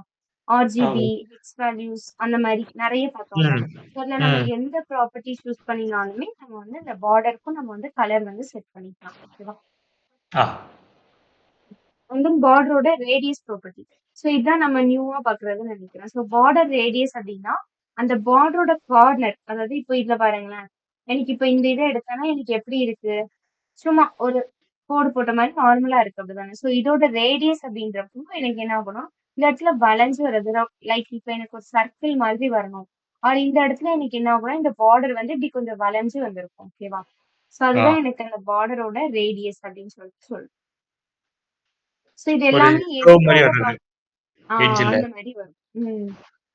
Speaker 1: ஆர்ஜிபி,
Speaker 2: ஓ!
Speaker 1: ஹெக்ஸ் வேல்யூஸ் அந்த மாரி நெறைய பார்த்தோம்ல.
Speaker 2: ம்.
Speaker 1: ஸோ அதுல நம்ம
Speaker 2: ம்.
Speaker 1: எந்த ப்ராப்பர்ட்டி சூஸ் பண்ணினாலுமே நம்ம வந்து இந்த பார்டருக்கும் நம்ம வந்து கலர் வந்து செட் பண்ணிக்கலாம். ஓகேவா?
Speaker 2: ஆ.
Speaker 1: அண்ட் தென் பார்டரோட ரேடியஸ் ப்ராப்பர்ட்டி. ஸோ இதான் நம்ம நியூவா பார்க்குறதுன்னு நினைக்கிறேன். ஸோ பார்டர் ரேடியஸ் அப்படின்னா அந்த பார்டரோட கார்னர், அதாவது இப்போ இதுல பாருங்களேன். எனக்கு இப்போ இந்த இதை எடுத்தேன்னா எனக்கு எப்படி இருக்கு? சும்மா ஒரு கோடு போட்ட மாரி நார்மலா இருக்கு அப்படிதானே. ஸோ இதோட ரேடியஸ் அப்படின்றப்போ எனக்கு என்ன ஆகும்னா, இந்த இடத்துல வளைஞ்சு வருது. லைக் இப்ப எனக்கு ஒரு சர்க்கிள் மாதிரி வரணும். ஆனா இந்த இடத்துல எனக்கு என்ன ஆகும்னா, இந்த பார்டர் வந்து இப்படி கொஞ்சம் வளைஞ்சு வந்திருக்கும். ஓகேவா? ஸோ
Speaker 2: ஆ.
Speaker 1: அதுதான் எனக்கு அந்த பார்டரோட ரேடியஸ் அப்படின்னு சொல்லிட்டு சொல்றேன். ஸோ இது
Speaker 2: ஒரு
Speaker 1: எல்லாமே
Speaker 2: க்ரோவ் மாரி
Speaker 1: எதுக்காக
Speaker 2: வர்றது.
Speaker 1: ஆ
Speaker 2: எட்ஜ்ல.
Speaker 1: அந்த மாரி வரும். ம்.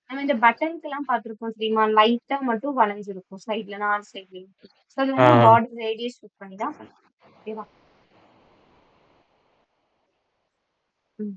Speaker 1: நம்ம இந்த பட்டன்க்கெல்லாம் பார்த்திருப்போம் தெரியுமா? லைட்டா மட்டும் வளைஞ்சிருக்கும் சைட்ல 4 சைட்லயும். ஸோ அது
Speaker 2: ஆ.
Speaker 1: வந்து பார்டர் ரேடியஸ் யூஸ் பண்ணி தான் பண்ணுவோம். ஓகேவா? ம்.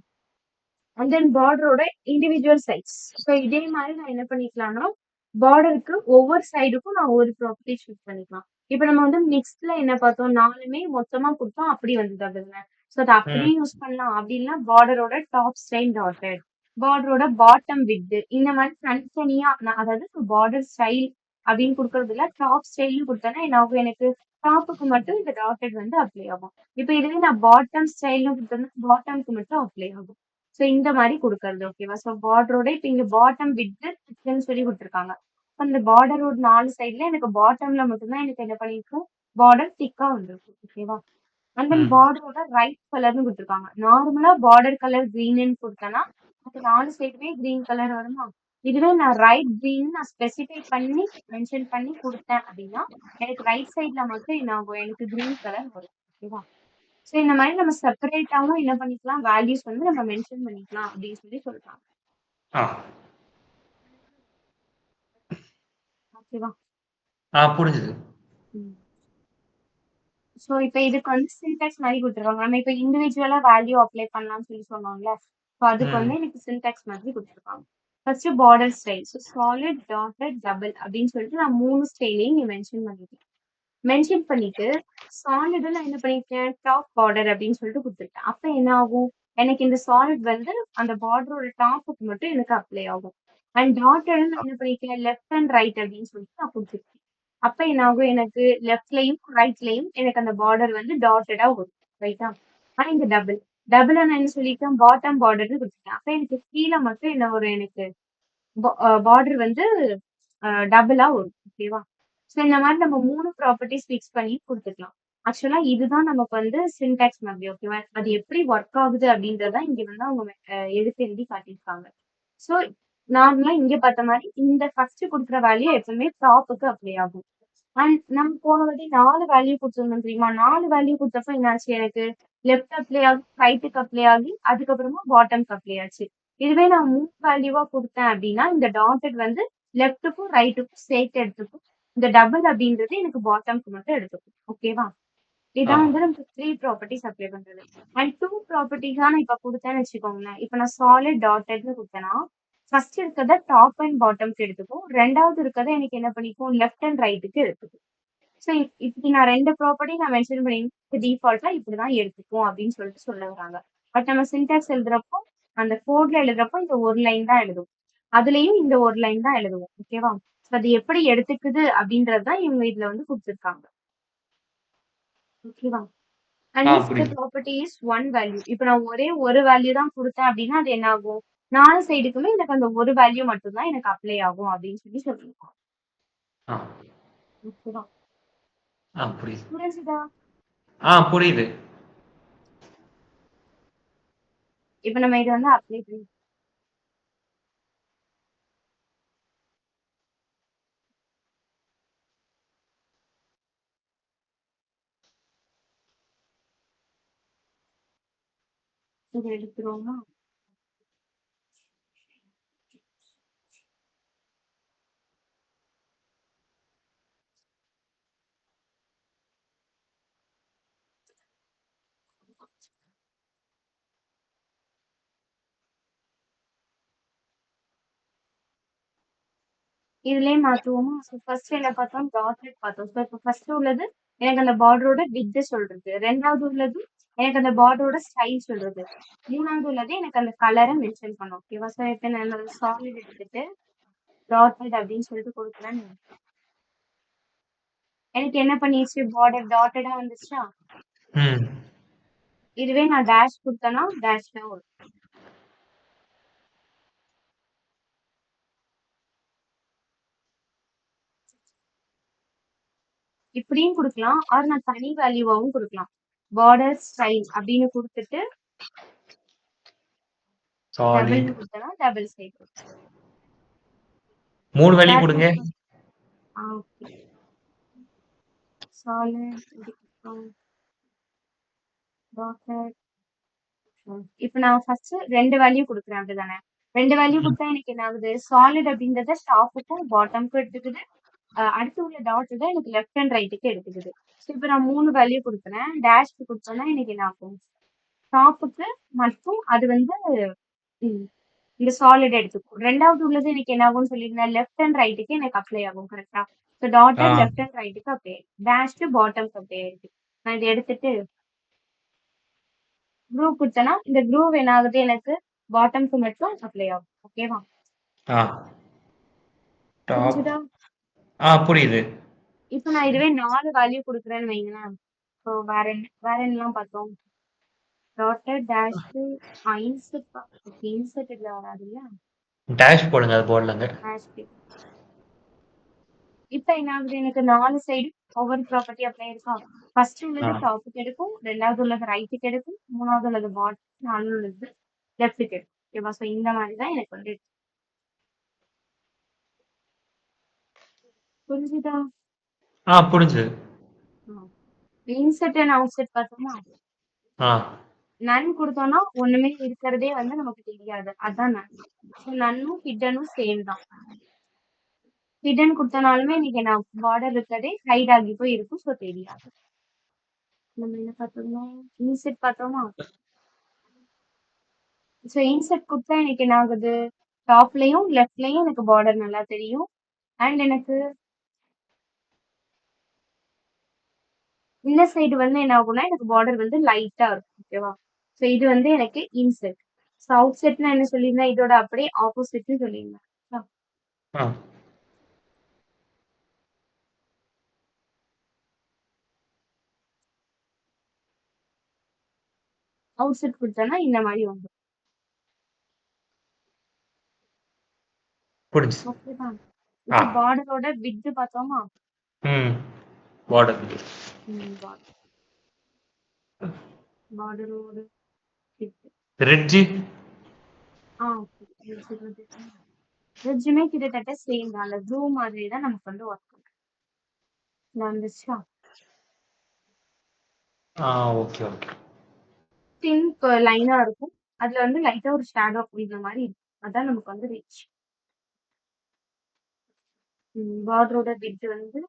Speaker 1: அண்ட் தென் பார்டரோட இண்டிவிஜுவல் சைட்ஸ். ஸோ இதே மாரி நான் என்ன பண்ணிக்கலாம்னா, பார்டருக்கு ஒவ்வொரு சைடுக்கும் நான் ஒரு ப்ராப்பர்ட்டி சூஸ் பண்ணிக்கலாம். இப்ப நம்ம வந்து மிக்ஸ்ட்ல என்ன பார்த்தோம்? 4மே மொத்தமா குடுத்தோம் அப்படி வந்தது அதுல. ஸோ அத
Speaker 2: ம்.
Speaker 1: அப்படியே யூஸ் பண்ணலாம். அப்படி இல்லன்னா பார்டரோட டாப் ஸ்டைல் டாட்டட், பார்டரோட பாட்டம் விட்த் இந்த மாரி தனித்தனியா நான் அதாவது பார்டர் ஸ்டைல் அப்படின்னு குடுக்கறதில்ல. டாப் ஸ்டைல்னு குடுத்தேன்னா என்ன ஆகும்? எனக்கு டாப்புக்கு மட்டும் இந்த டாட்டட் வந்து அப்ளை ஆகும். இப்ப இதுவே நான் பாட்டம் ஸ்டைல்னு குடுத்தேன்னா பாட்டம்க்கு மட்டும் அப்ளை ஆகும். ஸோ இந்த மாரி குடுக்கறது ஓகேவா? ஸோ பார்டரோட இப்ப இங்க பாட்டம் விட்த் திக்னெஸ் சொல்லி குடுத்துருக்காங்க. அந்த பார்டரோட 4 சைட்ல எனக்கு பாட்டம்ல மட்டும் தான் எனக்கு என்ன பண்ணியிருக்கும்? பார்டர் திக்கா வந்திருக்கும். ஓகேவா? அண்ட் தென்
Speaker 2: ம்.
Speaker 1: பார்டரோட ரைட் கலர்ன்னு குடுத்துருக்காங்க. நார்மலா பார்டர் கலர் கிரீன்னு குடுத்தேன்னா, எனக்கு 4 சைடுமே கிரீன் கலர் வருமா? இதுவே நான் ரைட் கிரீன் நான் ஸ்பெசிஃபை பண்ணி மென்ஷன் பண்ணி குடுத்தேன் அப்படின்னா, எனக்கு ரைட் சைட்ல மட்டும் என்ன ஆகும்? எனக்கு கிரீன் கலர் வரும். ஓகேவா? ஸோ இந்த மாரி நம்ம செப்பரேட்டாவும் என்ன பண்ணிக்கலாம்? வேல்யூஸ் வந்து நம்ம மென்ஷன் பண்ணிக்கலாம் அப்படின்னு சொல்லி சொல்றாங்க.
Speaker 2: ஆ.
Speaker 1: ஓகேவா?
Speaker 2: புரிஞ்சுது.
Speaker 1: ம். ஸோ இப்ப இதுக்கு வந்து சின்டாக்ஸ் மாரி குடுத்துருக்காங்க. நம்ம இப்ப இண்டிவிஜுவலா வேல்யூ அப்ளை பண்ணலாம்னு சொல்லி சொன்னோம்ல. ஸோ அதுக்கு வந்து
Speaker 2: ம்.
Speaker 1: எனக்கு சின்டாக்ஸ் மாதிரி குடுத்துருக்காங்க. First border style. So solid, dotted, double அப்படின்னு சொல்லிட்டு நான் 3 ஸ்டைலையும் இங்க மென்ஷன் பண்ணிட்டேன். மென்ஷன் பண்ணிட்டு, சாலிட நான் என்ன பண்ணியிருக்கேன், டாப் பார்டர் அப்படின்னு சொல்லிட்டு குடுத்துருக்கேன். அப்ப என்ன ஆகும்? எனக்கு இந்த சாலிட் வந்து அந்த பார்டரோட டாப்புக்கு மட்டும் எனக்கு அப்ளை ஆகும். அண்ட் டாட்டட் நான் என்ன பண்ணியிருக்கேன், லெஃப்ட் அண்ட் ரைட் அப்படின்னு சொல்லிட்டு நான் குடுத்துருக்கேன். அப்ப என்ன ஆகும்? எனக்கு லெஃப்ட்லயும், ரைட்லயும் எனக்கு அந்த பார்டர் வந்து டாட்டடா வரும். ரைட்டா? ஆனா இங்க டபுள். டபுள நான் என்ன சொல்லியிருக்கேன், பாட்டம் பார்டர்ன்னு குடுத்துருக்கேன். அப்ப எனக்கு கீழ மட்டும் என்ன வரும் எனக்கு பார்டர் வந்து டபுளா வரும். ஓகேவா? ஸோ இந்த மாரி நம்ம 3 ப்ராப்பர்ட்டீஸ் ஃபிக்ஸ் பண்ணி குடுத்துக்கலாம். ஆக்சுவலா இதுதான் நமக்கு வந்து சின்டாக்ஸ் மாதிரி ஓகேவா? அது எப்படி ஒர்க் ஆகுது அப்படின்றத இங்க வந்து அவங்க எடுத்து எழுதி காட்டியிருக்காங்க. ஸோ நார்மலா இங்க பார்த்த மாரி இந்த ஃபர்ஸ்ட் குடுக்குற வேல்யூ எப்பவுமே டாப்புக்கு அப்ளை ஆகும். அண்ட் நம்ம போன வாட்டி 4 வேல்யூ குடுத்திருந்தோம் தெரியுமா? 4 வேல்யூ குடுத்தப்ப என்னாச்சு எனக்கு? லெஃப்ட் அப்ளை ஆகி, ரைட்டுக்கு அப்ளை ஆகி, அதுக்கப்புறமா பாட்டம்க்கு அப்ளை ஆச்சு. இதுவே நான் 3 வேல்யூவா குடுத்தேன் அப்டின்னா, இந்த டாட்டட் வந்து லெஃப்ட்டுக்கும், ரைட்டுக்கும் சேர்த்து எடுத்துக்கும். இந்த டபுள் அப்டின்றது எனக்கு பாட்டம்க்கு மட்டும் எடுத்துக்கும். ஓகேவா?
Speaker 2: ஆ.
Speaker 1: இதான் வந்து நமக்கு 3 ப்ராப்பர்ட்டீஸ் அப்ளை பண்றது. அண்ட் 2 ப்ராப்பர்ட்டீஸா நான் இப்ப குடுத்தேன்னு வச்சுக்கோங்களேன். இப்ப நான் சாலிட் டாட்டட்ன்னு குடுத்தேன்னா, ஃபர்ஸ்ட் இருக்கிறத டாப் அண்ட் பாட்டம்க்கு எடுத்துக்கும். 2வது இருக்கிறத எனக்கு என்ன பண்ணிக்கும்? லெஃப்ட் அண்ட் ரைட்டுக்கு எடுத்துக்கும். ஸோ இப்படி நான் 2 ப்ராப்பர்ட்டி நான் மென்ஷன் பண்ணிருக்கேன். டிஃபால்ட்டா இப்படிதான் எடுத்துக்கும் அப்படின்னு சொல்லிட்டு சொல்ல வராங்க. பட் நம்ம சின்டாக்ஸ் எழுதுறப்போ, அந்த கோட்ல எழுதுறப்போ இந்த ஒரு லைன் தான் எழுதுவோம். அதுலயும் இந்த ஒரு லைன் தான் எழுதுவோம். ஓகேவா? ஸோ அது எப்படி எடுத்துக்குது அப்படின்றது தான் இவங்க இதுல வந்து குடுத்துருக்காங்க. ஓகேவா? அண்ட் இஃப் த
Speaker 2: புரியுது.
Speaker 1: Property is one value. இப்ப நான் ஒரே ஒரு வேல்யூ தான் குடுத்தேன் அப்படின்னா, அது என்ன ஆகும்? 4 சைடுக்குமே எனக்கு அந்த ஒரு வேல்யூ மட்டும் தான் எனக்கு அப்ளை ஆகும் அப்படின்னு சொல்லி சொல்லிருக்காங்க.
Speaker 2: ஆ.
Speaker 1: ஓகேவா?
Speaker 2: புரியுது.
Speaker 1: புரிஞ்சுதா?
Speaker 2: புரியுது.
Speaker 1: இப்ப நம்ம இத வந்து அப்ளை பண்ணி இத எடுத்துருவோமா? இதுலயே மாத்துவோமா? ஸோ ஃபர்ஸ்ட் என்ன பார்த்தோம்? டாட்டட் பார்த்தோம். ஸோ இப்ப ஃபர்ஸ்ட் உள்ளது எனக்கு அந்த பார்டரோட விட்த் சொல்றது. 2வது உள்ளது எனக்கு அந்த பார்டரோட ஸ்டைல் சொல்றது. 3வது உள்ளது எனக்கு அந்த கலரை மென்ஷன் பண்ணும். ஓகேவா? ஸோ இப்போ நான் என்னோட சாலிட் எடுத்துட்டு டாட்டட் அப்படின்னு சொல்லிட்டு கொடுக்குறேன்னு எனக்கு என்ன பண்ணிடுச்சு பார்டர் டாட்டடா வந்துச்சா?
Speaker 2: ம்.
Speaker 1: இதுவே நான் டேஷ் கொடுத்தேன்னா டேஷ் தான் வரும். இப்படியும் கொடுக்கலாம் ஆர் நான் தனி வேல்யூவாவும் கொடுக்கலாம். பார்டர் ஸ்டைல் அப்படின்னு கொடுத்துட்டு டபுள்
Speaker 2: சாலிட்.
Speaker 1: கொடுத்தனா டபுள் சைடு
Speaker 2: 3 வேல்யூ கொடுங்க.
Speaker 1: ஓகே சாலிட் இதுக்கப்புறம் டாட்டட். இப்போ நான் ஃபர்ஸ்ட் 2 வேல்யூ கொடுக்குறேன் அப்படிதானே? 2 வேல்யூ
Speaker 2: ம்.
Speaker 1: கொடுத்தா எனக்கு என்ன ஆகுது? சாலிட் அப்படின்றத டாப்புக்கும் பாட்டம்க்கும் எடுத்துக்குது. அடுத்து உள்ள டாட் தான் எனக்கு லெஃப்ட் அண்ட் ரைட்டுக்கு எடுத்துக்குது. ஸோ இப்போ நான் 3 வேல்யூ கொடுக்குறேன். டேஷ்க்கு கொடுத்தோன்னா எனக்கு என்ன ஆகும்? டாப்புக்கு மட்டும் அது வந்து ம், இந்த சாலிட் எடுத்துக்கும். 2வது உள்ளது எனக்கு என்ன ஆகும்னு சொல்லியிருந்தேன் லெஃப்ட் அண்ட் ரைட்டுக்கு எனக்கு அப்ளை ஆகும் கரெக்டா? ஸோ
Speaker 2: ஆ.
Speaker 1: டாட்டட் லெஃப்ட் அண்ட் ரைட்டுக்கு அப்ளை டேஷ்டு பாட்டம்க்கு அப்ளை ஆயிருக்கு. நான் இதை எடுத்துட்டு குரூப் கொடுத்தேன்னா இந்த குரூப் என்ன ஆகுது எனக்கு பாட்டம்க்கு மட்டும் அப்ளை ஆகும். ஓகேவா?
Speaker 2: ஆ. டாப்.
Speaker 1: புரிஞ்சுதா?
Speaker 2: புரியுது.
Speaker 1: இப்போ நான் இதுவே 4 வேல்யூ கொடுக்குறேன்னு வைங்களேன். ஸோ வேற என்னலாம் பார்த்தோம்? டாட்டட் டேஷ்டு இன்செர்ட் இன்செர்ட் இதுல வராது இல்லையா?
Speaker 2: டேஷ் போடுங்க அது போடலங்க.
Speaker 1: டேஷ்டு இப்போ என்ன ஆகுது எனக்கு 4 சைடு ஒவ்வொரு ப்ராப்பர்ட்டி அப்ளை இருக்கா? ஃபர்ஸ்ட்
Speaker 2: ஆ.
Speaker 1: உள்ளது டாப்புக்கு எடுக்கும், 2வது உள்ளது ரைட்டுக்கு எடுக்கும், 3வது உள்ளது பாட்டம், 4வது உள்ளது லெஃப்ட்டுக்கு எடுக்கும். ஓகேவா? ஸோ இந்த மாதிரி தான் எனக்கு வந்து புரிஞ்சுதா?
Speaker 2: புரிஞ்சுது.
Speaker 1: இன்செர்ட் அண்ட் அவுட்செட் பார்த்தோமா?
Speaker 2: ஆ.
Speaker 1: நன் கொடுத்தோம்னா ஒண்ணுமே இருக்கிறதே வந்து நமக்கு தெரியாது. அதான் நன். ஸோ நன்னும் ஹிட்டனும் சேம் தான். ஹிடன் கொடுத்தனாலுமே இன்னைக்கு நான் பார்டர் இருக்கிறதே ஹைட் ஆகி போய் இருக்கும். ஸோ தெரியாது. நம்ம என்ன பார்த்தோம்னா இன்செர்ட் பார்த்தோமா? ஸோ இன்செர்ட் கொடுத்தா எனக்கு என்ன ஆகுது? டாப்லயும் லெஃப்ட்லயும் எனக்கு பார்டர் நல்லா தெரியும். அண்ட் எனக்கு இந்த சைடு வந்து என்ன ஆகும்னா எனக்கு பார்டர் வந்து லைட்டா இருக்கும். ஓகேவா? ஸோ இது வந்து எனக்கு இன்செர்ட். ஸோ அவுட் செட்னா என்ன சொல்லியிருந்தேன்? இதோட அப்படியே ஆப்போசிட்னு சொல்லியிருந்தேன்.
Speaker 2: ஆ.
Speaker 1: அவுட் செட் கொடுத்தோன்னா இந்த மாதிரி வந்துடும்.
Speaker 2: புரிஞ்சுது.
Speaker 1: ஓகேவா?
Speaker 2: ஆ.
Speaker 1: இப்போ பார்டரோட வித் பார்த்தோமா?
Speaker 2: ம். பார்டர்.
Speaker 1: பார்டர் பார்டரோட வித்
Speaker 2: ரிட்ஜ்.
Speaker 1: ஓகே. ரெஜ்யூமே கிட்டத்தட்ட சேம் தான். அந்த ப்ளூ மாதிரி தான் நமக்கு வந்து ஒர்க் வந்துச்சா?
Speaker 2: Okay okay.
Speaker 1: பிங்க் லைனா இருக்கும். அதுல வந்து லைட்டா ஒரு ஷேடோ இந்த மாதிரி இருக்கும். அதான் நமக்கு வந்து ரிச். பார்டரோட வித் வந்து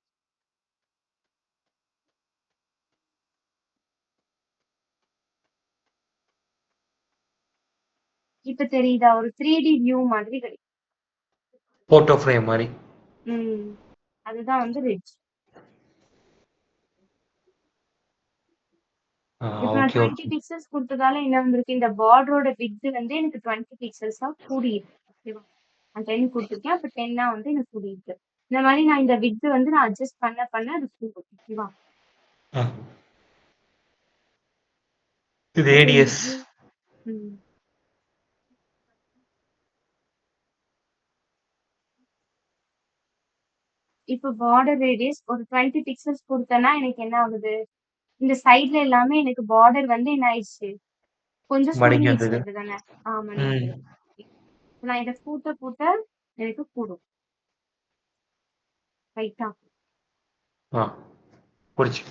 Speaker 1: இப்ப தெரியுதா? ஒரு 3D வியூ மாதிரி கிடைக்கும்.
Speaker 2: போட்டோ ஃப்ரேம் மாதிரி.
Speaker 1: அதுதான் வந்து ரிச். இப்ப நான்
Speaker 2: ஓகே
Speaker 1: 20
Speaker 2: ஓகே.
Speaker 1: பிக்சல்ஸ் கொடுத்ததால என்ன வந்திருக்கு? இந்த பார்டரோட வித் வந்து எனக்கு 20 பிக்சல்ஸா கூடியிருக்கு. ஓகேவா? நான் 10 கொடுத்துருக்கேன். அப்ப 10ஆ வந்து எனக்கு கூடியிருக்கு. இந்த மாதிரி நான் இந்த வித் வந்து நான் அட்ஜஸ்ட் பண்ண பண்ண அது கூடும். ஓகேவா?
Speaker 2: ஆ.
Speaker 1: இப்போ இந்த
Speaker 2: ரேடியஸ்.
Speaker 1: view, ம், இப்போ பார்டர் ரேடியஸ் ஒரு 20 பிக்சல்ஸ் கொடுத்தேன்னா எனக்கு என்ன ஆகுது? இந்த சைட்ல எல்லாமே எனக்கு பார்டர் வந்து என்ன ஆயிடுச்சு? கொஞ்சம்
Speaker 2: மடங்கி
Speaker 1: சுருங்கிடுச்சு
Speaker 2: வந்தது.
Speaker 1: அப்படிதானே?
Speaker 2: ம்.
Speaker 1: மன்னிக்குது. நான் இதை கூட்ட கூட்ட எனக்கு கூடும். ரைட்டா?
Speaker 2: ஆ. புரிச்சு.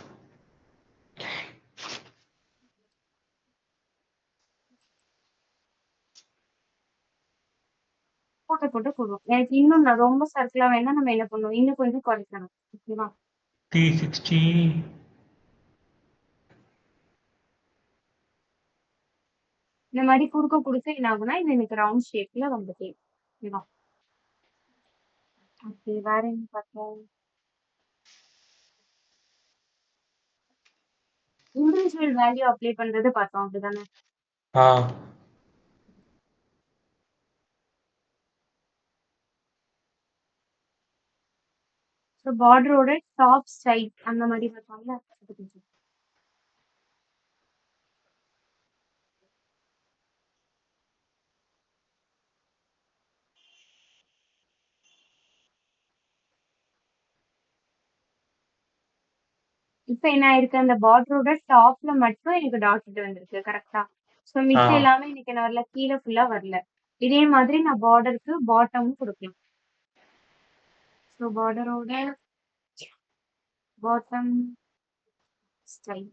Speaker 1: கூட்ட கூட்ட கூடும். எனக்கு இன்னும் நான் ரொம்ப சர்க்கிளா வேணா நம்ம என்ன பண்ணுவோம்? இன்னும் கொஞ்சம் குறைக்கணும். ஓகேவா?
Speaker 2: 360.
Speaker 1: இந்த மாதிரி குறுக்க குடுக்க என்ன ஆகும்னா இது எனக்கு ரவுண்ட் ஷேப்ல வந்துட்டே இருக்கும். ஓகேவா? ஓகே வேற என்ன பார்த்தோம்? இண்டிவிஜுவல் வேல்யூ அப்ளை பண்றது பார்த்தோம் அப்படிதானே?
Speaker 2: ஆ.
Speaker 1: ஸோ பார்டரோட டாப் சைட் அந்த மாதிரி பார்த்தோம்ல. அது கொஞ்சம் இப்ப என்ன ஆயிருக்கு, அந்த பார்டரோட டாப்ல மட்டும் எனக்கு டாட் இது வந்திருக்கு கரெக்டா. ஸோ
Speaker 2: ஆ.
Speaker 1: மிச்சம் எல்லாமே எனக்கு என்ன வரல, கீழே ஃபுல்லா வரல. இதே மாதிரி நான் பார்டருக்கு பாட்டமும் கொடுக்கலாம். ஸோ பார்டரோட பாட்டம் ஸ்டைல்,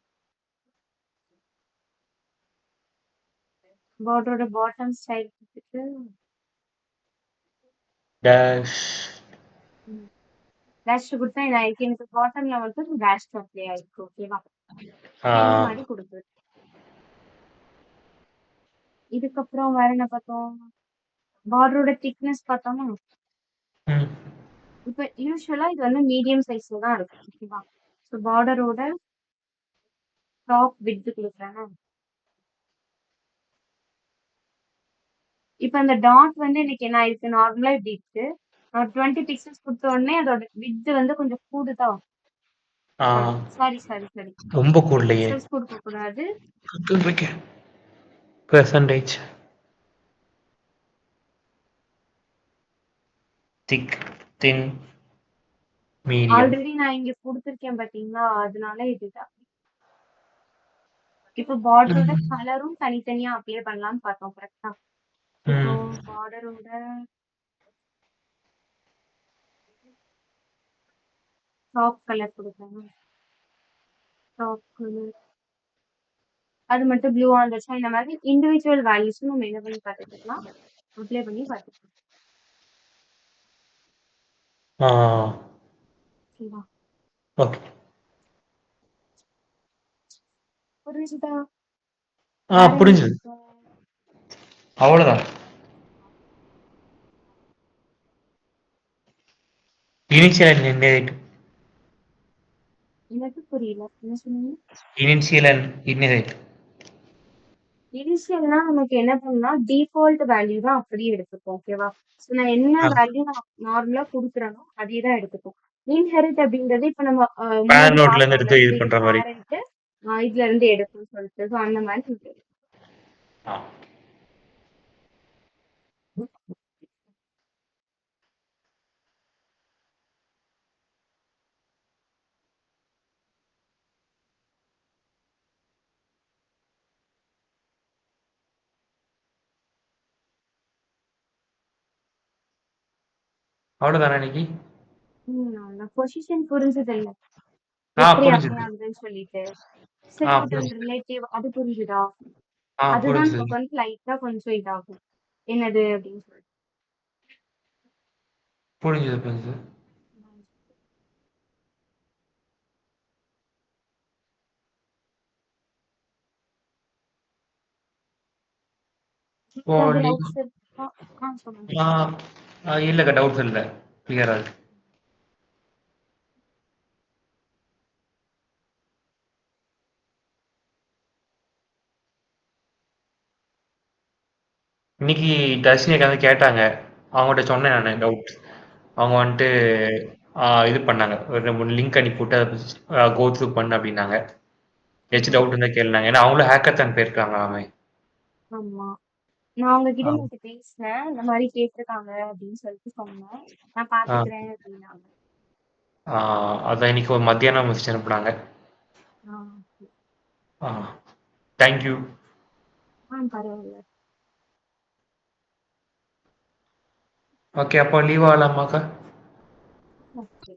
Speaker 1: பார்டரோட பாட்டம் ஸ்டைல் கொடுத்துட்டு
Speaker 2: டேஷ்.
Speaker 1: டேஷ் கொடுத்தா என்ன ஆயிருக்கு, எனக்கு பாட்டம்ல வந்து டேஷ் அப்ளை ஆயிருக்கு. ஓகேவா,
Speaker 2: ஆ.
Speaker 1: இந்த மாதிரி கொடுக்குது. இதுக்கப்புறம் வேற என்ன பார்த்தோம், பார்டரோட திக்னஸ் பார்த்தோமா.
Speaker 2: ம்.
Speaker 1: இப்ப யூஸ்வலா இது வந்து மீடியம் சைஸ்ல தான் இருக்கும். ஓகேவா, ஸோ பார்டரோட டாப் விட்த் கொடுக்குறேன். இப்ப அந்த டாட் வந்து எனக்கு என்ன ஆயிருக்கு, நார்மலா இப்படி இருக்கு. நான் 20 பிக்சல்ஸ் கொடுத்த உடனே அதோட விட்த் வந்து கொஞ்சம் கூடுதா.
Speaker 2: ஆ.
Speaker 1: சாரி சாரி சாரி,
Speaker 2: ரொம்ப கூடலையே.
Speaker 1: பிக்சல்ஸ் கொடுக்க கூடாது.
Speaker 2: இருக்கேன். பெர்சன்டேஜ். திக், தின், மீடியம்.
Speaker 1: ஆல்ரெடி நான் இங்க கொடுத்துருக்கேன் பாத்தீங்களா, அதனால இதுதான். இப்போ பார்டரோட
Speaker 2: ம்.
Speaker 1: கலரும் தனித்தனியா அப்ளை பண்ணலாம்னு பார்த்தோம் கரெக்டா. இப்போ
Speaker 2: ம்.
Speaker 1: பார்டரோட டாப் கலர் கொடுக்கணும். டாப் கலர் அது மட்டும் ப்ளூவா இருந்துச்சுன்னா இந்த மாதிரி இண்டிவிஜுவல் வேல்யூஸும் நம்ம என்ன பண்ணி பார்த்துக்கலாம், அப்ளை பண்ணி பார்த்துக்கலாம்.
Speaker 2: ஆ.
Speaker 1: ஓகேவா,
Speaker 2: ஓகே.
Speaker 1: புரிஞ்சுதா?
Speaker 2: ஆ,
Speaker 1: வேற என்ன
Speaker 2: புரிஞ்சுது.
Speaker 1: பார்த்தோம்?
Speaker 2: அவ்வளோதான். Initial and inherit.
Speaker 1: எனக்கு புரியல, என்ன சொன்னீங்க?
Speaker 2: Initial and inherit.
Speaker 1: இனிஷியல்னா நமக்கு என்ன பண்ணலாம், டிஃபால்ட் வேல்யூ தான் அப்படியே எடுத்துப்போம். ஓகேவா, ஸோ நான் என்ன
Speaker 2: ஆ.
Speaker 1: வேல்யூ நான் நார்மலா கொடுக்குறேனோ அதே தான் எடுத்துப்போம். இன்ஹெரிட் அப்படின்றது இப்ப நம்ம முன்னாடி
Speaker 2: பேன் நோட்ல இருந்து
Speaker 1: பார்த்தோம்ல,
Speaker 2: எடுத்து இது
Speaker 1: ஸோ இது
Speaker 2: பண்ற மாதிரி.
Speaker 1: பேரண்ட், இதுல இருந்து எடுக்கும்னு சொல்லிட்டு, ஸோ அந்த மாதிரி இருக்கு.
Speaker 2: ஆ. அவ்வளோதானே இன்னைக்கு?
Speaker 1: பொசிஷன் புரிஞ்சது இல்ல,
Speaker 2: ஆ,
Speaker 1: எப்படி அப்ளை
Speaker 2: புரிஞ்சுது.
Speaker 1: ஆகுதுன்னு சொல்லிட்டு.
Speaker 2: ஆ,
Speaker 1: செட் அண்ட்
Speaker 2: புரிஞ்சுது.
Speaker 1: ரிலேட்டிவ் அது புரிஞ்சுதா?
Speaker 2: ஆ,
Speaker 1: அதுதான்
Speaker 2: புரிஞ்சுது.
Speaker 1: நமக்கு வந்து லைட்டா கொஞ்சம் இதாகும், என்னது அப்படின்னு சொல்லிட்டு.
Speaker 2: புரிஞ்சுது, புரிஞ்சுது. இப்போ
Speaker 1: ஏதாவது
Speaker 2: நீ
Speaker 1: டவுட்ஸ் இருக்கா? சொல்லுங்க.
Speaker 2: ஆ, இல்லக்கா, டவுட்ஸ் இல்ல. கிளியரா இருக்கு. இன்னைக்கு தர்ஷினி அக்கா வந்து கேட்டாங்க. அவங்ககிட்ட சொன்னேன் நானு டவுட். அவங்க வந்துட்டு இது பண்ணாங்க. ஒரு 2 3 லிங்க் அனுப்பிவிட்டு அதை கோ த்ரூ பண்ணு அப்படின்னாங்க. ஏதாச்சும் டவுட் இருந்தா கேளுனாங்க. ஏன்னா அவங்களும் ஹேக்கத்தான் போயிருக்காங்களாமே.
Speaker 1: ஆமா, நான் உங்ககிட்ட
Speaker 2: ஆ.
Speaker 1: நேத்து பேசினேன், இந்த மாதிரி கேட்டிருக்காங்க அப்படின்னு சொல்லிட்டு சொன்னேன். நான்
Speaker 2: ஆ.
Speaker 1: பாத்துக்கிறேன் அப்படின்னாங்க.
Speaker 2: அதான் இன்னைக்கு ஒரு மத்தியானம் மெசேஜ் அனுப்புனாங்க.
Speaker 1: okay.
Speaker 2: ஆ. தேங்க்யூ.
Speaker 1: பரவாயில்ல.
Speaker 2: ஓகே, அப்போ லீவ் ஆகலாமாக்கா?
Speaker 1: ஓகே,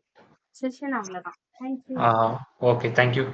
Speaker 1: செஷன் அவ்வளவுதான். தேங்க்யூ.
Speaker 2: ஆ. Okay, thank you.